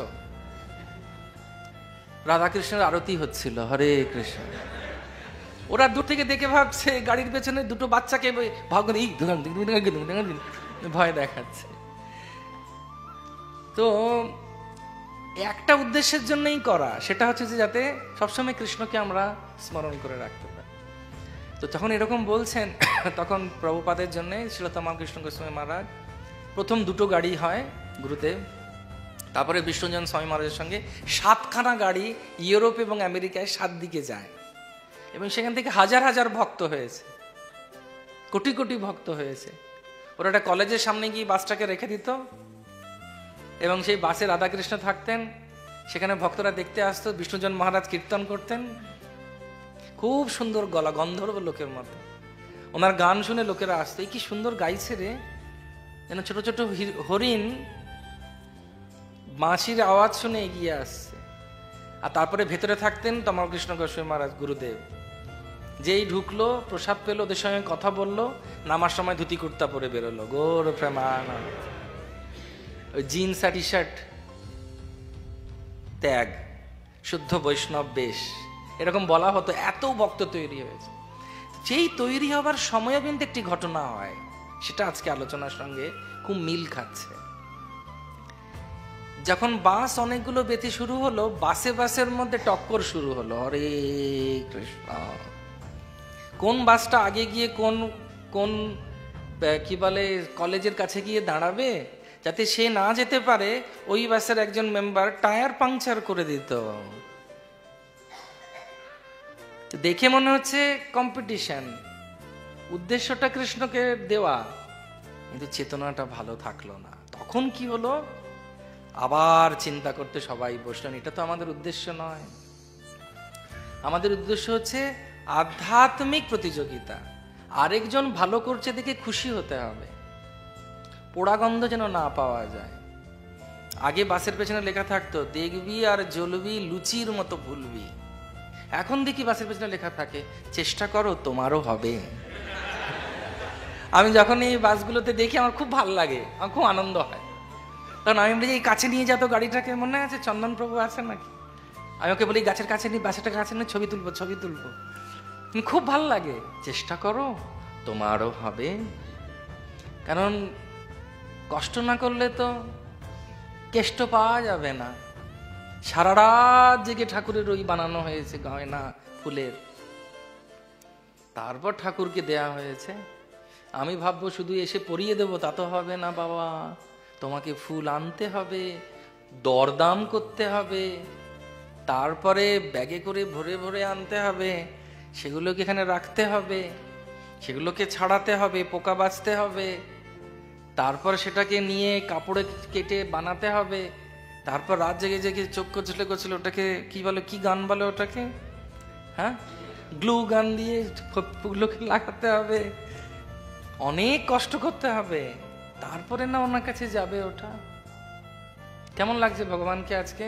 রাধাকৃষ্ণের আরতি হচ্ছিল, হরে কৃষ্ণ। ওরা দূর থেকে দেখে ভাবছে গাড়ির পেছনে দুটো বাচ্চাকে ভয় দেখাচ্ছে। তো একটা উদ্দেশ্যের জন্যই করা, সেটা হচ্ছে যে যাতে সবসময় কৃষ্ণকে আমরা স্মরণ করে রাখতে পারি। তো যখন এরকম বলছেন, তখন প্রভুপাদের জন্য শ্রীল তমাল কৃষ্ণ গোস্বামী মহারাজ প্রথম দুটো গাড়ি হয় গুরুদেব, তারপরে বিষ্ণুজন স্বামী মহারাজের সঙ্গে 7খানা গাড়ি ইউরোপ এবং আমেরিকায় 7 দিকে যায়, এবং সেখান থেকে হাজার হাজার ভক্ত হয়েছে, কোটি কোটি ভক্ত হয়েছে। ওরা একটা কলেজের সামনে গিয়ে বাসটাকে রেখে দিত, এবং সেই বাসে রাধাকৃষ্ণ থাকতেন, সেখানে ভক্তরা দেখতে আসতো, বিষ্ণুজন মহারাজ কীর্তন করতেন, খুব সুন্দর গলা, গন্ধর্ব লোকের মতো। ওনার গান শুনে লোকেরা আসতো, এই কি সুন্দর গাইছে রে, যেন ছোট ছোট হরিণ বাঁশির আওয়াজ শুনে এগিয়ে আসছে। আর তারপরে ভেতরে থাকতেন তমালকৃষ্ণ গোস্বামী মহারাজ, গুরুদেব। যেই ঢুকলো, প্রসাদ পেলো, ওদের সঙ্গে কথা বললো, নামার সময় ধুতি কুর্তা পরে বেরোলো, গৌর প্রেমানন্দ। ওই জিন্স আর টি শার্ট ত্যাগ, শুদ্ধ বৈষ্ণব বেশ, এরকম বলা হতো। এত ভক্ত তৈরি হয়েছে। যেই তৈরি হবার সময় কিন্তু একটি ঘটনা হয়, সেটা আজকে আলোচনার সঙ্গে খুব মিল খাচ্ছে। যখন বাস অনেকগুলো বেঁধে শুরু হলো, বাসের মধ্যে টক্কর শুরু হলো। হরে কৃষ্ণ। কোন বাসটা আগে গিয়ে কোন কোন কি বলে কলেজের কাছে গিয়ে দাঁড়াবে, যাতে সে না যেতে পারে, ওই বাসের একজন মেম্বার টায়ার পাংচার করে দিত। দেখে মনে হচ্ছে কম্পিটিশন, উদ্দেশ্যটা কৃষ্ণকে দেওয়া, কিন্তু চেতনাটা ভালো থাকলো না। তখন কি হলো, আবার চিন্তা করতে সবাই বসলেন, এটা তো আমাদের উদ্দেশ্য নয়। আমাদের উদ্দেশ্য হচ্ছে আধ্যাত্মিক প্রতিযোগিতা, আরেকজন ভালো করছে দেখে খুশি হতে হবে, পোড়াগন্ধ যেন না পাওয়া যায়। আগে বাসের পেছনে লেখা থাকতো, দেখবি আর জ্বলবি, লুচির মতো ভুলবি। এখন দেখি বাসের পেছনে লেখা থাকে, চেষ্টা করো তোমারও হবে। আমি যখন এই বাসগুলোতে দেখি আমার খুব ভালো লাগে, আমার খুব আনন্দ হয়। তখন আমি বলি, এই কাছে নিয়ে যেত গাড়িটাকে, মনে আছে চন্দন প্রভু আছেন নাকি, আমি ওকে বলি গাছের কাছে নিয়ে, বাসের কাছে নিয়ে ছবি তুলবো, ছবি তুলবো। খুব ভালো লাগে, চেষ্টা করো তোমারও হবে। কারণ কষ্ট না করলে তো কেষ্ট পাওয়া যাবে না। সারা রাত জেগে ঠাকুরের ওই বানানো হয়েছে গয়না ফুলের, তারপর ঠাকুরকে দেয়া হয়েছে। আমি ভাববো শুধু এসে পরিয়ে দেবো, তা তো হবে না বাবা। তোমাকে ফুল আনতে হবে, দরদাম করতে হবে, তারপরে ব্যাগে করে ভরে ভরে আনতে হবে, সেগুলোকে এখানে রাখতে হবে, সেগুলোকে ছাড়াতে হবে, পোকা বাঁচতে হবে, তারপর সেটাকে নিয়ে কাপড়ে কেটে বানাতে হবে, তারপর রাত জেগে জেগে চোখ করছিল ওটাকে কি বলে, কি গান বলে ওটাকে, হ্যাঁ, গ্লু গান দিয়ে ফুলগুলোকে লাগাতে হবে, অনেক কষ্ট করতে হবে, তারপরে না ওনার কাছে যাবে ওটা। কেমন লাগছে ভগবানকে আজকে?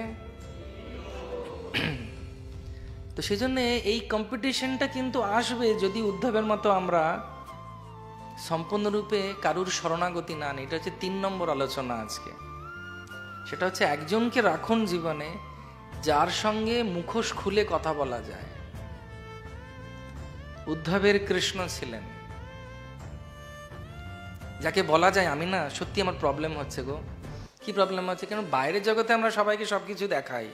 তো সেই জন্য এই কম্পিটিশনটা কিন্তু আসবে যদি উদ্ধবের মতো আমরা সম্পূর্ণরূপে কারুর শরণাগতি না নিই। এটা হচ্ছে 3 নম্বর আলোচনা আজকে। সেটা হচ্ছে একজনকে রাখুন জীবনে যার সঙ্গে মুখোশ খুলে কথা বলা যায়। উদ্ধবের কৃষ্ণ ছিলেন, যাকে বলা যায় আমি না সত্যি আমার প্রবলেম হচ্ছে গো। কি প্রবলেম হচ্ছে? কেন বাইরের জগতে আমরা সবাইকে সবকিছু দেখাই,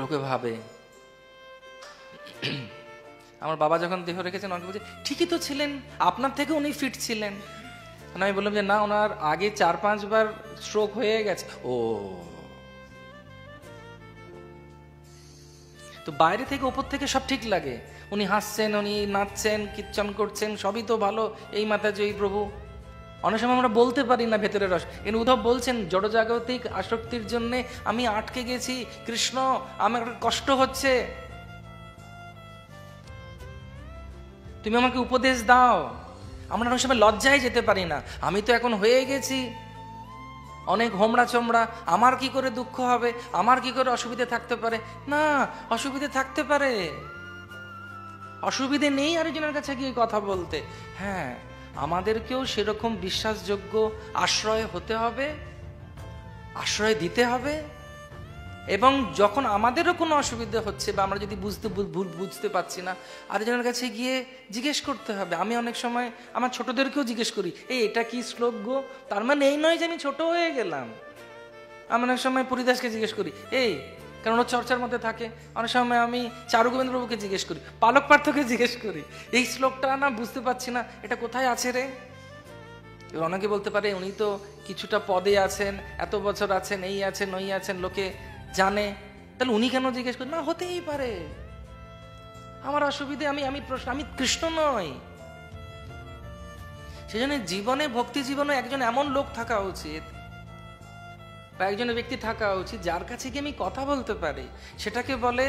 লোকে ভাবে। আমার বাবা যখন দেহ রেখেছেন অনেকে বলছে ঠিকই তো ছিলেন, আপনার থেকে উনি ফিট ছিলেন। আমি বললাম যে না, ওনার আগে 4-5 বার স্ট্রোক হয়ে গেছে। ও, তো বাইরে থেকে উপর থেকে সব ঠিক লাগে, উনি হাসছেন, উনি নাচছেন, কীর্তন করছেন, সবই তো ভালো, এই মাতাজি এই প্রভু। অনেক সময় আমরা বলতে পারি না ভেতরের রস। কিন্তু উদ্ধব বলছেন জড়জাগতিক আসক্তির জন্য আমি আটকে গেছি, কৃষ্ণ আমার কষ্ট হচ্ছে, তুমি আমাকে উপদেশ দাও। আমরা অনেক সময় লজ্জায় যেতে পারি না, আমি তো এখন হয়ে গেছি অনেক হোমড়া চোমড়া, আমার কি করে দুঃখ হবে, আমার কি করে অসুবিধে থাকতে পারে। না, অসুবিধে থাকতে পারে, অসুবিধে নেই আরেকজনের কাছে গিয়ে কথা বলতে। হ্যাঁ, আমাদেরকেও সেরকম বিশ্বাসযোগ্য আশ্রয় হতে হবে, আশ্রয় দিতে হবে। এবং যখন আমাদেরও কোনো অসুবিধা হচ্ছে বা আমরা যদি বুঝতে পারছি না, আরেকজনের কাছে গিয়ে জিজ্ঞেস করতে হবে। আমি অনেক সময় আমার ছোটদেরকেও জিজ্ঞেস করি, এটা কি শ্লোক গো? তার মানে এই নয় যে আমি ছোট হয়ে গেলাম। আমি অনেক সময় পরিদাসকে জিজ্ঞেস করি, কারণ ওরা চর্চার মধ্যে থাকে। অনেক সময় আমি চারু গোবিন্দ প্রভুকে জিজ্ঞেস করি, পালক পার্থকে জিজ্ঞেস করি, এই শ্লোকটা না বুঝতে পারছি না, এটা কোথায় আছে রে? এবার অনেকে বলতে পারে উনি তো কিছুটা পদে আছেন, এত বছর আছেন, এই আছেন ওই আছেন, লোকে জানে, তাহলে উনি কেন জিজ্ঞেস করেন? না, হতেই পারে, আমার অসুবিধে, আমি কৃষ্ণ নই। সেজন্য জীবনে, ভক্তি জীবনে একজন এমন লোক থাকা উচিত বা একজন ব্যক্তি থাকা উচিত যার কাছে গিয়ে আমি কথা বলতে পারি। সেটাকে বলে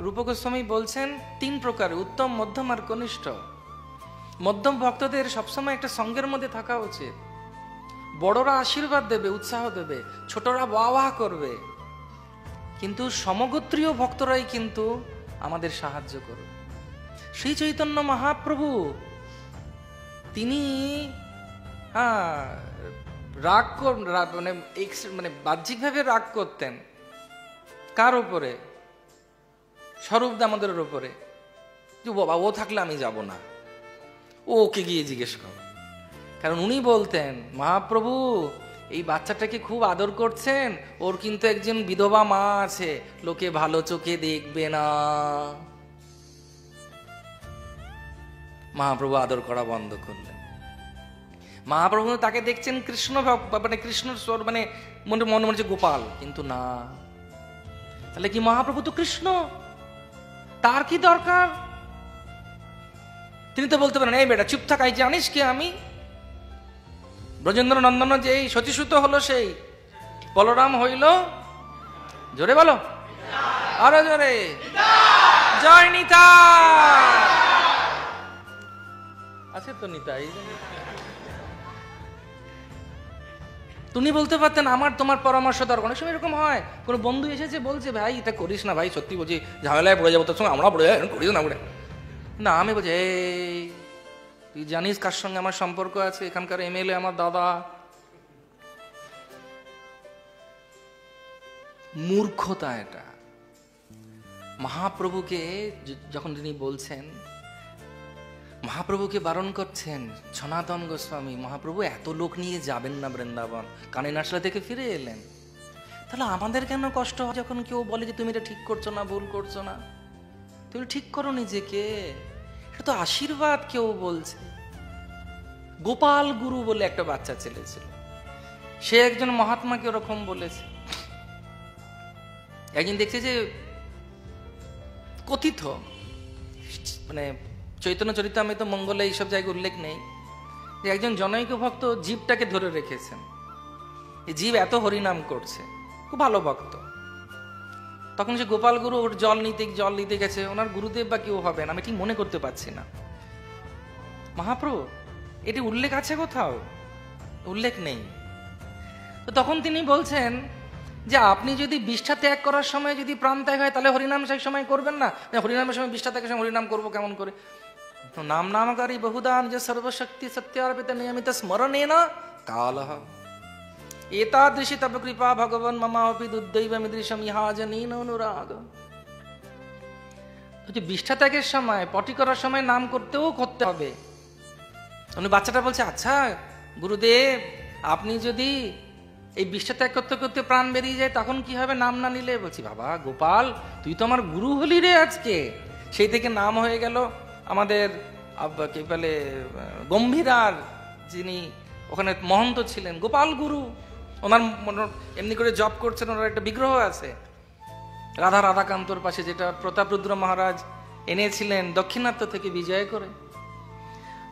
রূপ গোস্বামী বলছেন 3 প্রকার, উত্তম, মধ্যম আর কনিষ্ঠ। মধ্যম ভক্তদের সবসময় একটা সঙ্গের মধ্যে থাকা উচিত। বড়রা আশীর্বাদ দেবে, উৎসাহ দেবে, ছোটরা বাহ করবে, কিন্তু সমগোত্রীয় ভক্তরাই কিন্তু আমাদের সাহায্য করবে। শ্রী চৈতন্য মহাপ্রভু তিনি রাগ মানে বাহ্যিকভাবে রাগ করতেন কার উপরে? স্বরূপ দামোদরের উপরে, যে বাবা ও থাকলে আমি যাব না, ওকে গিয়ে জিজ্ঞেস কর। কারণ উনি বলতেন, মহাপ্রভু এই বাচ্চাটাকে খুব আদর করছেন, ওর কিন্তু একজন বিধবা মা আছে, লোকে ভালো চোখে দেখবে না। মহাপ্রভু আদর করা বন্ধ করলেন। মহাপ্রভু তাকে দেখছেন কৃষ্ণ, মানে কৃষ্ণ স্বর, মানে মনে মনে হচ্ছে গোপাল, কিন্তু না। তাহলে কি মহাপ্রভু তো কৃষ্ণ, তার কি দরকার? তিনি তো বলতে পারেন, এই বেটা চুপ থাক, এই জানিস কি আমি ব্রজেন্দ্র নন্দন যেই সতীসূত হলো, সেই বলরাম হইল, জোরে বলো, আরো জোরে, জয় নিতাই। আছে তো নিতাই। তুমি বলতে পারতেন আমার তোমার পরামর্শ দরকার। অনেক সময় এরকম হয়, কোনো বন্ধু এসেছে বলছে, ভাই এটা করিস না ভাই, সত্যি বলছি ঝামেলায় পড়ে যাবো, তোর সঙ্গে আমরা পড়ে যাই, করিস না বলে। না, আমি বলছি, এই তুই জানিস কার সঙ্গে আমার সম্পর্ক আছে? এখানকার এমএলএ আমার দাদা। মূর্খতা এটা। মহাপ্রভুকে যখন তিনি বলছেন, মহাপ্রভুকে বারণ করছেন সনাতন গোস্বামী, মহাপ্রভু এত লোক নিয়ে যাবেন না বৃন্দাবন, কানিনাশলা থেকে ফিরে এলেন। তাহলে আমাদের কেন কষ্ট হয় যখন কেউ বলে যে তুমি এটা ঠিক করছো না, ভুল করছো না? তুমি ঠিক করো নিজেকে, এটা তো আশীর্বাদ। কেউ বলছে, গোপাল গুরু বলে একটা বাচ্চা ছেলে ছিল, সে একজন মহাত্মাকে ওরকম বলেছে। একদিন দেখছে যে কথিত, মানে চৈতন্য চরিতামৃত মঙ্গলে এইসব জায়গায় উল্লেখ নেই, যে একজন জনৈক ভক্ত জীবটাকে ধরে রেখেছেন। এই জীব এত হরিনাম করছে, খুব ভালো ভক্ত। তখন সে গোপাল গুরু ওর জল নিতে গেছে, ওনার গুরুদেব বা কেউ হবেন, আমি ঠিক মনে করতে পারছি না। মহাপ্রভু এটি উল্লেখ আছে কোথাও? উল্লেখ নেই। তো তখন তিনি বলছেন যে আপনি যদি বিষ্ঠা ত্যাগ করার সময় যদি প্রাণ ত্যাগ হয়, তাহলে হরিনাম সেই সময় করবেন না। হরিনামের সময়, বিষ্ঠা ত্যাগের সময় হরিনাম করবো কেমন করে? নাম নামকারী বহুদান যে সর্বশক্তি সত্যার্পিত নিয়মিত স্মরণেন কালঃ এতাদৃশী তব কৃপা ভগবান মমাপি দুর্দৈবমিদৃশম ইহাজনীন অনুরাগ। বিষ্ঠা ত্যাগের সময়, পটি করার সময় নাম করতে হবে। উনি বাচ্চাটা বলছে, আচ্ছা গুরুদেব, আপনি যদি এই বিষ্ঠা ত্যাগ করতে করতে প্রাণ বেরিয়ে যায় তখন কি হবে নাম না নিলে? বলছি, বাবা গোপাল, তুই তো আমার গুরু হলি রে আজকে। সেই থেকে নাম হয়ে গেল আমাদের কি বলে গম্ভীরার, যিনি ওখানে মহন্ত ছিলেন, গোপাল গুরু। ওনার এমনি করে জপ করছেন, ওনার একটা বিগ্রহ আছে রাধাকান্তর পাশে, যেটা প্রতাপরুদ্র মহারাজ এনেছিলেন দক্ষিণাত্য থেকে বিজয় করে।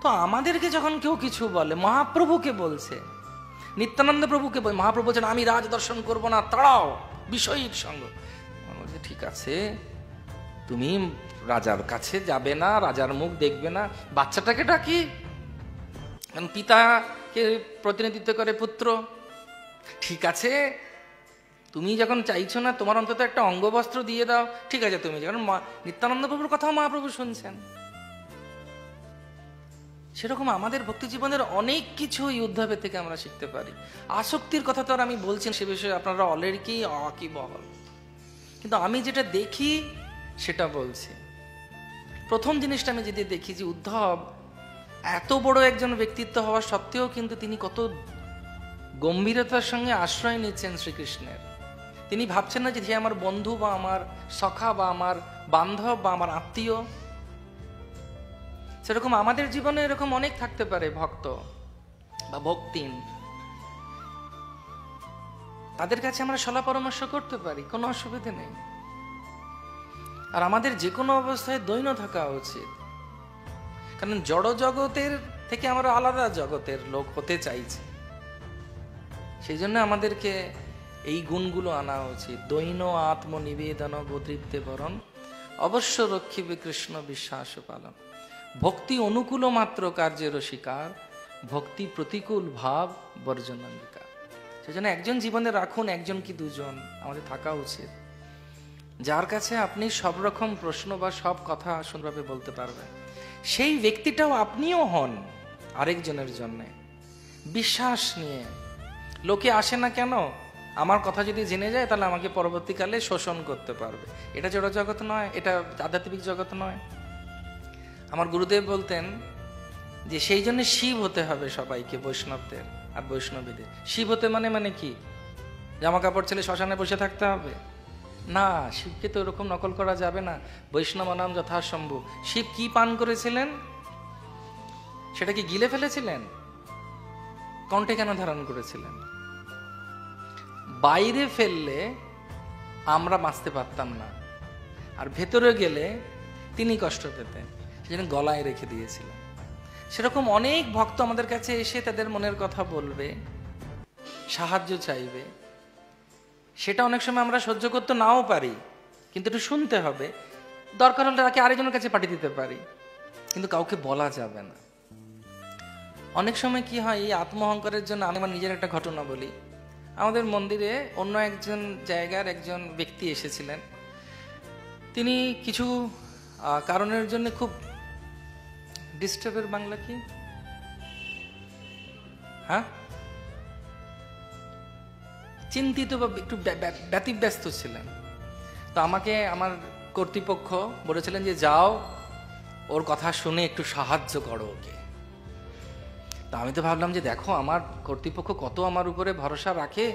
তো আমাদেরকে যখন কেউ কিছু বলে, মহাপ্রভুকে বলছে, নিত্যানন্দ প্রভুকে বলছে, মহাপ্রভু বলছেন আমি রাজ দর্শন করবো না, তাড়াও বিষয়ীর সঙ্গ। বলছে ঠিক আছে, তুমি রাজার কাছে যাবে না, রাজার মুখ দেখবে না, বাচ্চাটাকে ডাকি, কারণ পিতাকে প্রতিনিধিত্ব করে পুত্র। ঠিক আছে, তুমি যখন চাইছো না, তোমার অন্তত একটা অঙ্গবস্ত্র দিয়ে দাও, ঠিক আছে তুমি, কারণ নিত্যানন্দ প্রভুর কথাও মহাপ্রভু শুনছেন। সেরকম আমাদের ভক্তি জীবনের অনেক কিছু এই উদ্ধাবের থেকে আমরা শিখতে পারি। আসক্তির কথা তো আর আমি বলছি, সে বিষয়ে আপনারা অলরেডি ওয়াকিবহাল, কিন্তু আমি যেটা দেখি সেটা বলছি। প্রথম জিনিসটা আমি যদি দেখি যে উদ্ধব এত বড় একজন ব্যক্তিত্ব হওয়া সত্ত্বেও কিন্তু তিনি কত গম্ভীরতার সঙ্গে আশ্রয় নিচ্ছেন শ্রীকৃষ্ণের। তিনি ভাবছেন না যে সে আমার বন্ধু বা আমার সখা বা আমার বান্ধব বা আমার আত্মীয়। সেরকম আমাদের জীবনে এরকম অনেক থাকতে পারে ভক্ত, বা ভক্তিন, তাদের কাছে আমরা সলা পরামর্শ করতে পারি, কোনো অসুবিধা নেই। আর আমাদের যে কোনো অবস্থায় দৈন্য থাকা উচিত, কারণ জড় জগতের থেকে আমরা আলাদা জগতের লোক হতে চাইছি। সেই জন্য আমাদেরকে এই গুণগুলো আনা উচিত। দৈন্য আত্মনিবেদন গোতৃপ্তে বরণ, অবশ্য রক্ষিবে কৃষ্ণ বিশ্বাস পালন। ভক্তি অনুকূল মাত্র কার্যের শিকার, ভক্তি প্রতিকূল ভাব বর্জনাঙ্গিকার। সেজন্য একজন জীবনে রাখুন, একজন কি দুজন আমাদের থাকা উচিত, যার কাছে আপনি সব রকম প্রশ্ন বা সব কথা সুন্দরভাবে বলতে পারবেন। সেই ব্যক্তিটাও আপনিও হন আরেকজনের জন্য বিশ্বাস নিয়ে। লোকে আসে না কেন? আমার কথা যদি জেনে যায় তাহলে আমাকে পরবর্তীকালে শোষণ করতে পারবে। এটা জড় জগৎ নয়, এটা আধ্যাত্মিক জগৎ নয়। আমার গুরুদেব বলতেন যে সেই জন্য শিব হতে হবে সবাইকে, বৈষ্ণবদের আর বৈষ্ণবীদের। শিব হতে মানে কি জামা কাপড় ছেলে শ্মশানে বসে থাকতে হবে? না, শিবকে তো ওরকম নকল করা যাবে না। বৈষ্ণব নাম যথাসম্ভব। শিব কি পান করেছিলেন? সেটা কি গিলে ফেলেছিলেন? কণ্ঠে কেন ধারণ করেছিলেন? বাইরে ফেললে আমরা বাঁচতে পারতাম না, আর ভেতরে গেলে তিনি কষ্ট পেতেন, সেজন্য গলায় রেখে দিয়েছিলেন। সেরকম অনেক ভক্ত আমাদের কাছে এসে তাদের মনের কথা বলবে, সাহায্য চাইবে। সেটা অনেক সময় আমরা সহ্য করতে নাও পারি, কিন্তু একটু শুনতে হবে। দরকার হলে তাকে আরেকজনের কাছে পাঠিয়ে দিতে পারি, কিন্তু কাউকে বলা যাবে না। অনেক সময় কি হয়, এই আত্ম অহংকারের জন্য আমি আমার নিজের একটা ঘটনা বলি। আমাদের মন্দিরে অন্য একজন জায়গার একজন ব্যক্তি এসেছিলেন। তিনি কিছু কারণের জন্য খুব ডিস্টার্বের বাংলা কি, হ্যাঁ, চিন্তিত বা একটু ব্যতিব্যস্ত ছিলেন। তো আমাকে আমার কর্তৃপক্ষ বলেছিলেন যে যাও, ওর কথা শুনে একটু সাহায্য করো ওকে। তা আমি তো ভাবলাম যে দেখো, আমার কর্তৃপক্ষ কত আমার উপরে ভরসা রাখে,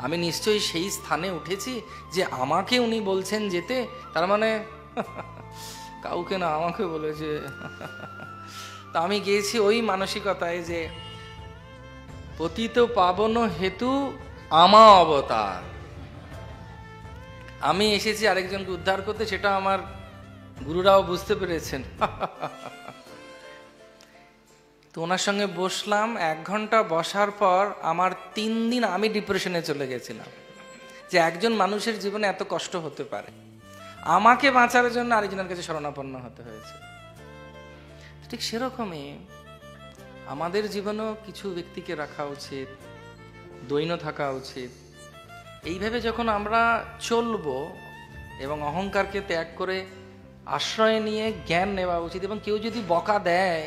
আমি নিশ্চয়ই সেই স্থানে উঠেছি যে আমাকে উনি বলছেন যেতে, তার মানে কাউকে না, আমাকে বলেছে। তা আমি গিয়েছি ওই মানসিকতায় যে পতিত পাবন হেতু আমা অবতার, আমি এসেছি আরেকজনকে উদ্ধার করতে, সেটা আমার গুরুরাও বুঝতে পেরেছেন। তো ওনার সঙ্গে বসলাম, 1 ঘন্টা বসার পর আমার 3 দিন আমি ডিপ্রেশনে চলে গেছিলাম, যে একজন মানুষের জীবনে এত কষ্ট হতে পারে। আমাকে বাঁচার জন্য আরেকজনের কাছে শরণাপন্ন হতে হয়েছে। ঠিক সেরকমই আমাদের জীবনেও কিছু ব্যক্তিকে রাখা উচিত, দৈন্য থাকা উচিত। এইভাবে যখন আমরা চলবো এবং অহংকারকে ত্যাগ করে আশ্রয় নিয়ে জ্ঞান নেওয়া উচিত। এবং কেউ যদি বকা দেয়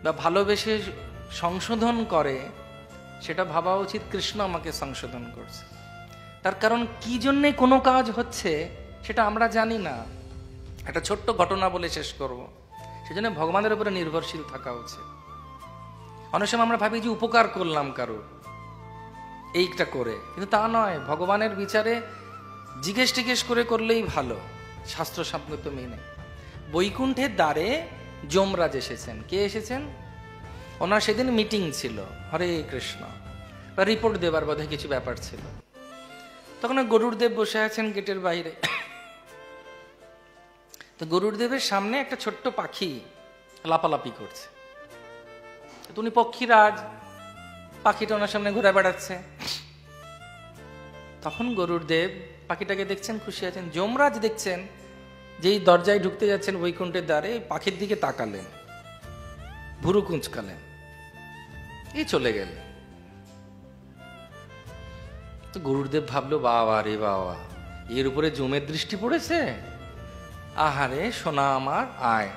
বা ভালোবেসে সংশোধন করে, সেটা ভাবা উচিত কৃষ্ণ আমাকে সংশোধন করছে। তার কারণ কি জন্যে কোনো কাজ হচ্ছে সেটা আমরা জানি না। একটা ছোট্ট ঘটনা বলে শেষ করব। সেজন্য ভগবানের উপরে নির্ভরশীল থাকা উচিত। অনেক সময় আমরা ভাবি যে উপকার করলাম কারো এইটা করে, কিন্তু তা নয়। ভগবানের বিচারে জিজ্ঞেস টিজ্ঞেস করে করলেই ভালো, শাস্ত্র সম্মত মেনে। বৈকুণ্ঠের দ্বারে যমরাজ এসেছেন। কে এসেছেন? ওনার সেদিন মিটিং ছিল, হরে কৃষ্ণ, বা রিপোর্ট দেবার বোধহয় কিছু ব্যাপার ছিল। তখন গরুড়দেব বসে আছেন গেটের বাইরে। তো গরুড়দেবের সামনে একটা ছোট্ট পাখি লাপালাপি করছে। তো উনি পক্ষীরাজ, পাখিটা ওনার সামনে ঘুরে বেড়াচ্ছে। তখন গরুড়দেব পাখিটাকে দেখছেন, খুশি আছেন। যমরাজ দেখছেন যেই দরজায় ঢুকতে যাচ্ছেন বৈকুণ্ঠের দ্বারে, পাখির দিকে তাকালেন, ভুরু কুঁচকালেন, এই চলে গেল। তো গরুড়দেব ভাবলো, বাবা রে বাবা, এর উপরে জমের দৃষ্টি পড়েছে, আহারে সোনা আমার আয়,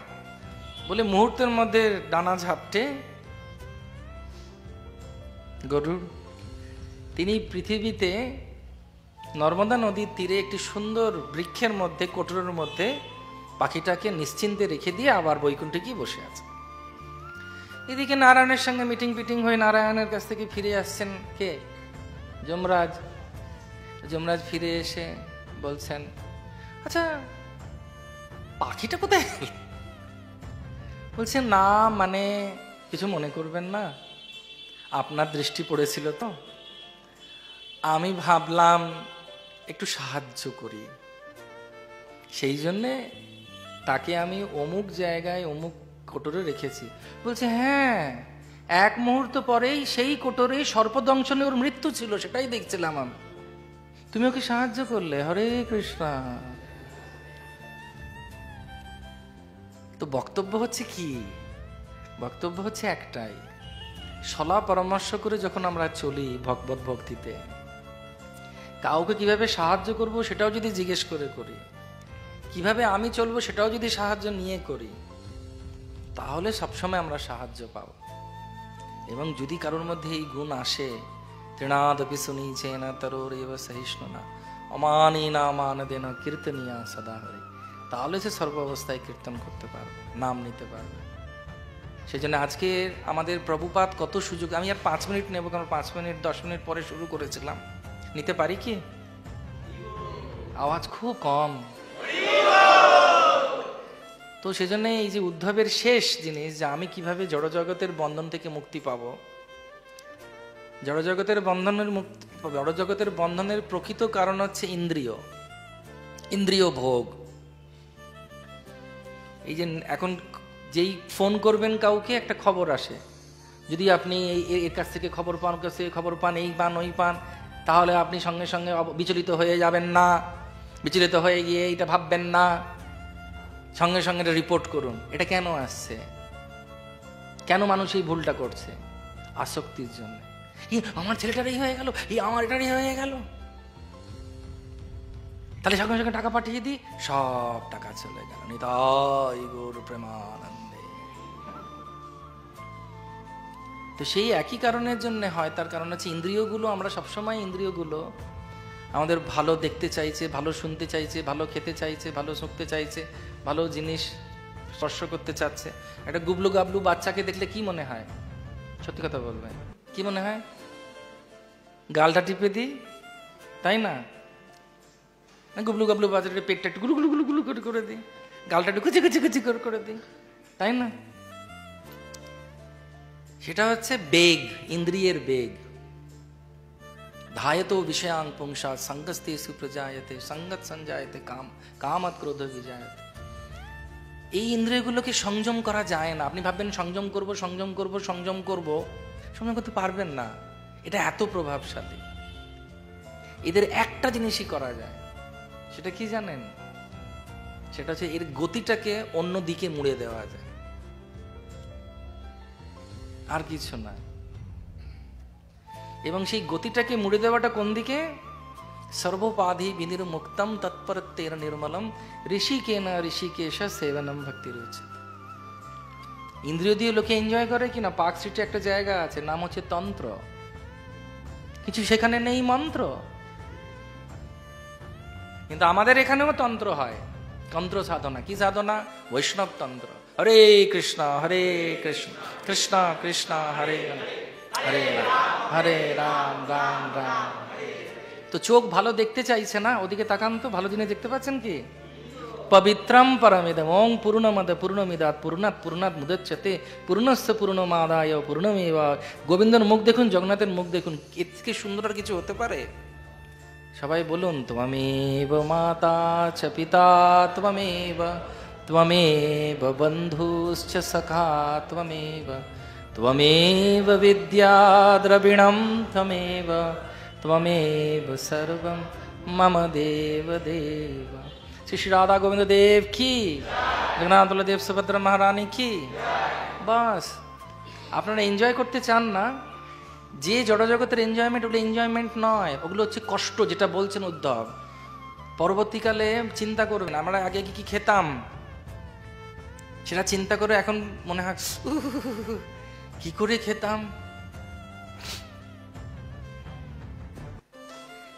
বলে মুহূর্তের মধ্যে ডানা ঝাপটে গরুড় তিনি পৃথিবীতে নর্মদা নদীর তীরে একটি সুন্দর বৃক্ষের মধ্যে, কোটরের মধ্যে পাখিটাকে নিশ্চিন্তে রেখে দিয়ে আবার বৈকুণ্ঠে গিয়ে বসে আছে। এদিকে নারায়ণের সঙ্গে মিটিং পিটিং হয়ে নারায়ণের কাছ থেকে ফিরে আসছেন কে? যমরাজ। যমরাজ ফিরে এসে বলছেন, আচ্ছা পাখিটা কোথায়? বলছে না, মানে কিছু মনে করবেন না, আপনার দৃষ্টি পড়েছিল তো, আমি ভাবলাম একটু সাহায্য করি, সেই জন্যে তাকে আমি অমুক জায়গায় অমুক কোটরে রেখেছি। বলছে হ্যাঁ, এক মুহূর্ত পরেই সেই কোটরে সর্পদংশনে ওর মৃত্যু ছিল, সেটাই দেখছিলাম আমি, তুমি ওকে সাহায্য করলে। হরে কৃষ্ণ। তো বক্তব্য হচ্ছে কি? বক্তব্য হচ্ছে একটাই, সলা পরামর্শ করে যখন আমরা চলি ভগবত ভক্তিতে, কাউকে কিভাবে সাহায্য করব সেটাও যদি জিজ্ঞেস করে করি, কিভাবে আমি চলবো সেটাও যদি সাহায্য নিয়ে করি, তাহলে সবসময় আমরা সাহায্য পাব। এবং যদি কারোর মধ্যে এই গুণ আসে, তৃণাদপি সুনীচেন তরোরেব সহিষ্ণুনা অমানিনা মানদেন কীর্তনিয়া সদা হরি, তাহলে সে সর্ব অবস্থায় কীর্তন করতে পারবে, নাম নিতে পারবে। সেই জন্য আজকে আমাদের প্রভুপাদ কত সুযোগ, আমি আর 5 মিনিট নেব, কারণ 5 মিনিট 10 মিনিট পরে শুরু করেছিলাম, নিতে পারি কি? আওয়াজ খুব কম। তো সেজন্য এই যে উদ্ধবের শেষ জিনিস, যে আমি কিভাবে জড়জগতের বন্ধন থেকে মুক্তি পাবো, জড়জগতের বন্ধনের প্রকৃত কারণ হচ্ছে ইন্দ্রিয় ভোগ। এই যে এখন যেই ফোন করবেন কাউকে, একটা খবর আসে, যদি আপনি এর কাছ থেকে খবর পান, খবর পান, এই পান ওই পান, তাহলে আপনি সঙ্গে সঙ্গে বিচলিত হয়ে যাবেন না, বিচলিত হয়ে গিয়ে এটা ভাববেন না, সঙ্গে সঙ্গে রিপোর্ট করুন। এটা কেন আসছে? কেন মানুষ এই ভুলটা করছে? আসক্তির জন্য। আমার ছেলেটারই হয়ে গেল, আমার এটারই হয়ে গেল, তাহলে সঙ্গে সঙ্গে টাকা পাঠিয়ে দিই, সব টাকা চলে গেল। নিতাই গৌর প্রেমানন্দে। তো সেই একই কারণের জন্য হয়, তার কারণ হচ্ছে ইন্দ্রিয়গুলো, আমরা সবসময় ইন্দ্রিয়গুলো আমাদের ভালো দেখতে চাইছে, ভালো শুনতে চাইছে, ভালো খেতে চাইছে, ভালো শুকতে চাইছে, ভালো জিনিস স্পর্শ করতে চাচ্ছে। একটা গুবলু গাবলু বাচ্চাকে দেখলে কি মনে হয়? সত্যি কথা বলবেন, কি মনে হয়? গালটা টিপে দিই, তাই না? গুবলু গাবলু বাচ্চাটা পেটটা একটু গুলু গুলু গুলু গুলু করে দিই, গালটা একটু কুচি কুচি কুচি করে দিই, তাই না? সেটা হচ্ছে বেগ, ইন্দ্রিয়ের বেগ। ধায়তো বিষয়াং পুংসা সঙ্গস্তে সুপ্রজায়তে সঙ্গত সঞ্জায়তে কাম কামত ক্রোধ বিজায়তে। এই ইন্দ্রিয়গুলোকে সংযম করা যায় না। আপনি ভাববেন সংযম করব, সংযম করব, সংযম করব, সংযম করতে পারবেন না। এটা এত প্রভাবশালী। এদের একটা জিনিসই করা যায়, সেটা কি জানেন? সেটা হচ্ছে এর গতিটাকে অন্য দিকে মুড়ে দেওয়া যায়, আর কিছু না। এবং সেই গতিটাকে মুড়ে দেওয়াটা কোন দিকে? সর্বোপাধি বিনির মুক্তম তৎপরত্বের নির্মলম ঋষিকেন ঋষিকেশ সেবনম ভক্তি রয়েছে। ইন্দ্রিয় দিয়ে লোকে এনজয় করে কিনা? পার্ক স্ট্রিটে একটা জায়গা আছে, নাম হচ্ছে তন্ত্র। কিছু সেখানে নেই মন্ত্র, কিন্তু আমাদের এখানেও তন্ত্র হয়। তন্ত্র সাধনা কি সাধনা? বৈষ্ণব তন্ত্র। হরে কৃষ্ণ কৃষ্ণ কৃষ্ণ হরে হরে হরে রাম রাম রাম। তো চোখ ভালো দেখতে চাইছে না, ওদিকে তাকান তো, ভালো জিনিস দেখতে পাচ্ছেন কি? পবিত্রম পরমিদম ওং পূর্ণমদ পূর্ণমিদাৎ পূর্ণাৎ পূর্ণাৎ মুদচ্যতে পূর্ণস্য পূর্ণমাদায় পূর্ণমেবা। গোবিন্দর মুখ দেখুন, জগন্নাথের মুখ দেখুন, এর থেকে সুন্দর আর কিছু হতে পারে? সবাই বলুন, ত্বমেব মাতা চ পিতা ত্বমেব বন্ধুশ্চ সখা ত্বমেব বিদ্যা দ্রবিণম ত্বমেব সর্বম মম দেব দেব। শ্রী শ্রী রাধা গোবিন্দ দেব কি, জগন্নাথ দেব সুভদ্রা মহারানী কি। বাস, আপনারা এনজয় করতে চান না? যে জড়জগতের এনজয়মেন্ট, ওগুলো এনজয়মেন্ট নয়, ওগুলো হচ্ছে কষ্ট, যেটা বলছেন উদ্ধব। পরবর্তীকালে চিন্তা করবেন, আমরা আগে কি খেতাম সেটা চিন্তা করে এখন মনে হয় কি করে খেতাম।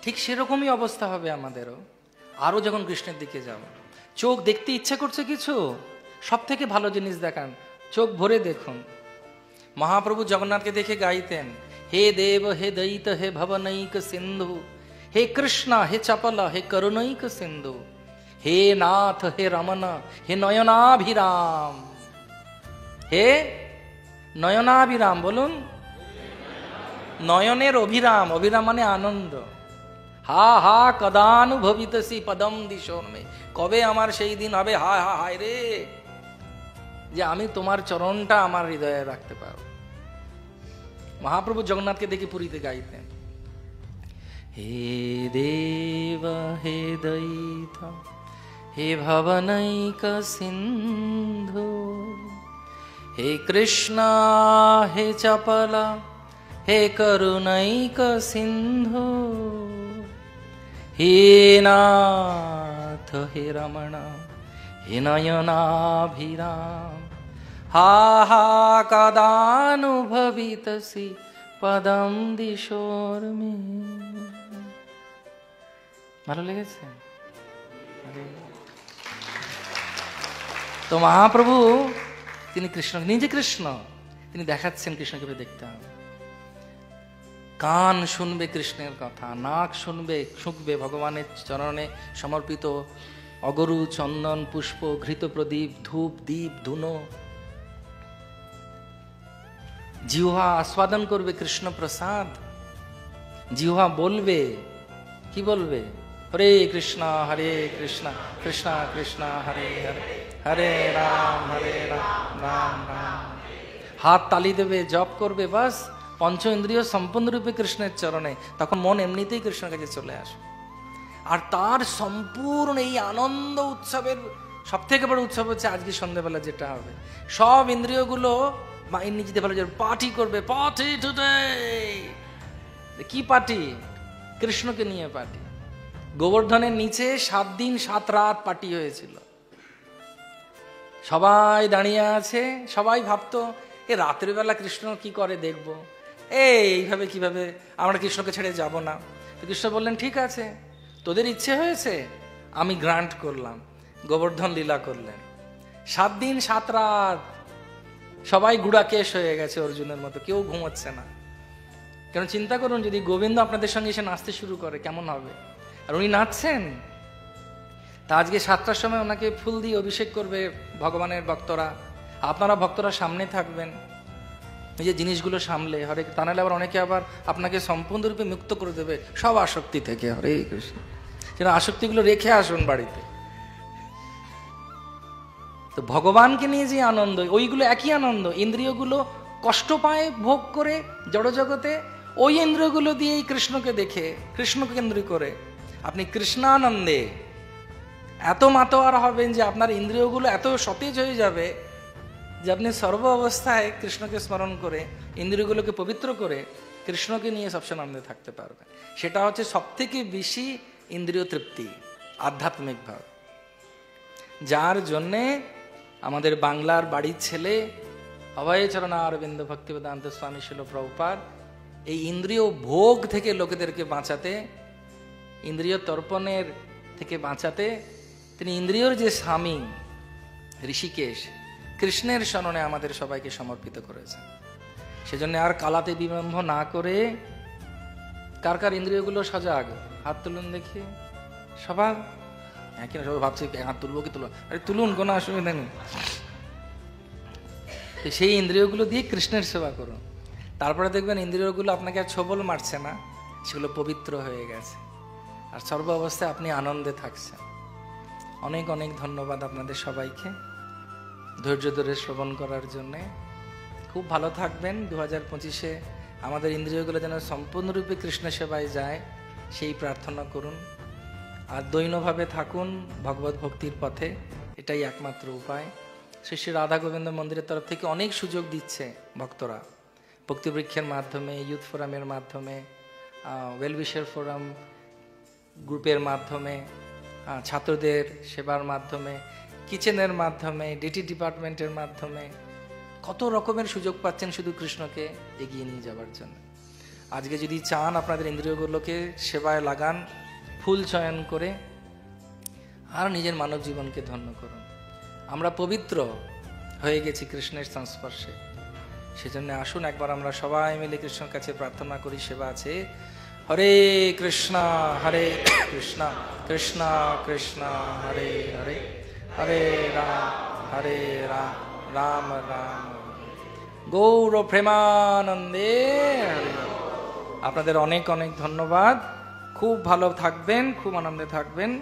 ঠিক সেরকমই অবস্থা হবে আমাদেরও, আরো যখন কৃষ্ণের দিকে যাব। চোখ দেখতে ইচ্ছা করছে কিছু, সব থেকে ভালো জিনিস দেখান, চোখ ভরে দেখুন। মহাপ্রভু জগন্নাথকে দেখে গাইতেন, হে দেব হে দয়িত হে ভবনৈক সিন্ধু, হে কৃষ্ণ হে চপল হে করুণৈক সিন্ধু, হে নাথ হে রমন হে নয়নাভিরাম, হে নয়নাভিরাম বলুন, নয়নের অভিরাম, অভিরাম মানে আনন্দ। হা হা কদানুভবিতসি পদম দিশোর্মে, কবে আমার সেই দিন হবে, হায় হায় হায় রে, যে আমি তোমার চরণটা আমার হৃদয়ে রাখতে পারবো। মহাপ্রভু জগন্নাথকে দেখে পুরীতে গাইতেন, হে দেব হে দৈত হে ভবনৈক সিন্ধু, হে কৃষ্ণ হে চপলা হে করুণৈক সিন্ধু, হে নাথ হে রমণ হে নয়নাভিরাম, হা হা কদানুভবিতসি পদম দিশোর্মে। ভালো লেগেছে? তো মহাপ্রভু তিনি কৃষ্ণ, নিজে কৃষ্ণ, তিনি দেখাচ্ছেন কৃষ্ণকে দেখতে হবে। কান শুনবে কৃষ্ণের কথা, নাক শুনবে ভগবানের চরণে সমর্পিত অগরু চন্দন পুষ্প ঘৃত প্রদীপ ধূপ দীপ ধুনো। জিহ্বা আস্বাদন করবে কৃষ্ণ প্রসাদ, জিহ্বা বলবে, কি বলবে? হরে কৃষ্ণ কৃষ্ণ কৃষ্ণ হরে হরে, হরে রাম রাম রাম। হাত তালি দেবে, জপ করবে, বাস পঞ্চ ইন্দ্রিয় সম্পূর্ণরূপে কৃষ্ণের চরণে, তখন মন এমনিতেই কৃষ্ণের কাছে চলে আসবে। আর তার সম্পূর্ণ এই আনন্দ উৎসবের সব থেকে বড় উৎসব হচ্ছে আজকে সন্ধ্যাবেলা যেটা হবে, সব ইন্দ্রিয়গুলো নিজেতে ভালো পার্টি করবে, পার্টি টুডে। কি পার্টি? কৃষ্ণকে নিয়ে পার্টি। গোবর্ধনের নিচে 7 দিন 7 রাত পার্টি হয়েছিল। সবাই দাঁড়িয়ে আছে, সবাই ভাবতো এ রাতের বেলা কৃষ্ণ কি করে দেখব, এইভাবে কিভাবে আমরা কৃষ্ণকে ছেড়ে যাব না। তো কৃষ্ণ বললেন, ঠিক আছে, তোদের ইচ্ছে হয়েছে, আমি গ্রান্ট করলাম। গোবর্ধন লীলা করলেন, 7 দিন 7 রাত সবাই গুড়াকেশ হয়ে গেছে অর্জুনের মতো, কেউ ঘুমোচ্ছে না। কেন চিন্তা করুন, যদি গোবিন্দ আপনাদের সঙ্গে এসে নাচতে শুরু করে কেমন হবে? আর উনি নাচছেন। তা আজকে 7টার সময় ওনাকে ফুল দিয়ে অভিষেক করবে ভগবানের ভক্তরা, আপনারা ভক্তরা সামনে থাকবেন, এই যে জিনিসগুলো সামলে, হরে, তা নাহলে আবার অনেকে আবার আপনাকে সম্পূর্ণরূপে মুক্ত করে দেবে সব আসক্তি থেকে। হরে কৃষ্ণ, সেটা আসক্তিগুলো রেখে আসুন বাড়িতে। তো ভগবানকে নিয়ে যে আনন্দ, ওইগুলো একই আনন্দ। ইন্দ্রিয়গুলো কষ্ট পায় ভোগ করে জড়জগতে, ওই ইন্দ্রিয়গুলো দিয়েই কৃষ্ণকে দেখে, কৃষ্ণকে কেন্দ্র করে আপনি কৃষ্ণানন্দে এত মাতোয়ারা হবেন যে আপনার ইন্দ্রিয়গুলো এত সতেজ হয়ে যাবে যে আপনি সর্ব অবস্থায় কৃষ্ণকে স্মরণ করে, ইন্দ্রিয়গুলোকে পবিত্র করে কৃষ্ণকে নিয়ে সবসময় আনন্দে থাকতে পারবেন। সেটা হচ্ছে সব থেকে বেশি ইন্দ্রিয় তৃপ্তি, আধ্যাত্মিক ভাব, যার জন্যে আমাদের বাংলার বাড়ির ছেলে অভয়চরণ অরবিন্দ ভক্তিবেদান্ত স্বামী শিল প্রভুপাদ এই ইন্দ্রিয় ভোগ থেকে লোকেদেরকে বাঁচাতে, ইন্দ্রিয় তর্পণের থেকে বাঁচাতে তিনি ইন্দ্রিয়র যে স্বামী ঋষিকেশ কৃষ্ণের শরণে আমাদের সবাইকে সমর্পিত করেছেন। সেজন্য আর কালাতে বিলম্ব না করে, কার কার ইন্দ্রিয়গুলো সজাগ হাত তুলুন দেখি। সবার একই না, সবাই ভাবছে হাত তুলবো কি তুলবো, আরে তুলুন, কোনো অসুবিধা নেই। তো সেই ইন্দ্রিয়গুলো দিয়ে কৃষ্ণের সেবা করুন, তারপরে দেখবেন ইন্দ্রিয়গুলো আপনাকে আর ছোবল মারছে না, সেগুলো পবিত্র হয়ে গেছে, আর সর্ব অবস্থায় আপনি আনন্দে থাকছেন। অনেক অনেক ধন্যবাদ আপনাদের সবাইকে ধৈর্য ধরে শ্রবণ করার জন্যে। খুব ভালো থাকবেন। 2025-এ আমাদের ইন্দ্রিয়গুলো যেন সম্পূর্ণরূপে কৃষ্ণ সেবায় যায় সেই প্রার্থনা করুন। আর দৈনভাবে থাকুন ভগবত ভক্তির পথে, এটাই একমাত্র উপায়। শ্রী শ্রী রাধা গোবিন্দ মন্দিরের তরফ থেকে অনেক সুযোগ দিচ্ছে ভক্তরা, ভক্তিবৃক্ষের মাধ্যমে, ইউথ ফোরামের মাধ্যমে, ওয়েলউইশার ফোরাম গ্রুপের মাধ্যমে, ছাত্রদের সেবার মাধ্যমে, কিচেনের মাধ্যমে, ডিটি ডিপার্টমেন্টের মাধ্যমে কত রকমের সুযোগ পাচ্ছেন শুধু কৃষ্ণকে এগিয়ে নিয়ে যাওয়ার জন্য। আজকে যদি চান আপনাদের ইন্দ্রিয়গুলোকে সেবায় লাগান, ফুল চয়ন করে, আর নিজের মানব জীবনকে ধন্য করুন। আমরা পবিত্র হয়ে গেছি কৃষ্ণের সংস্পর্শে, সেজন্য আসুন একবার আমরা সবাই মিলে কৃষ্ণের কাছে প্রার্থনা করি। সেবা আছে, হরে কৃষ্ণ কৃষ্ণ কৃষ্ণ হরে হরে, হরে রাম রাম রাম। গৌর প্রেমানন্দে হরি বল। আপনাদের অনেক অনেক ধন্যবাদ। খুব ভালো থাকবেন, খুব আনন্দে থাকবেন।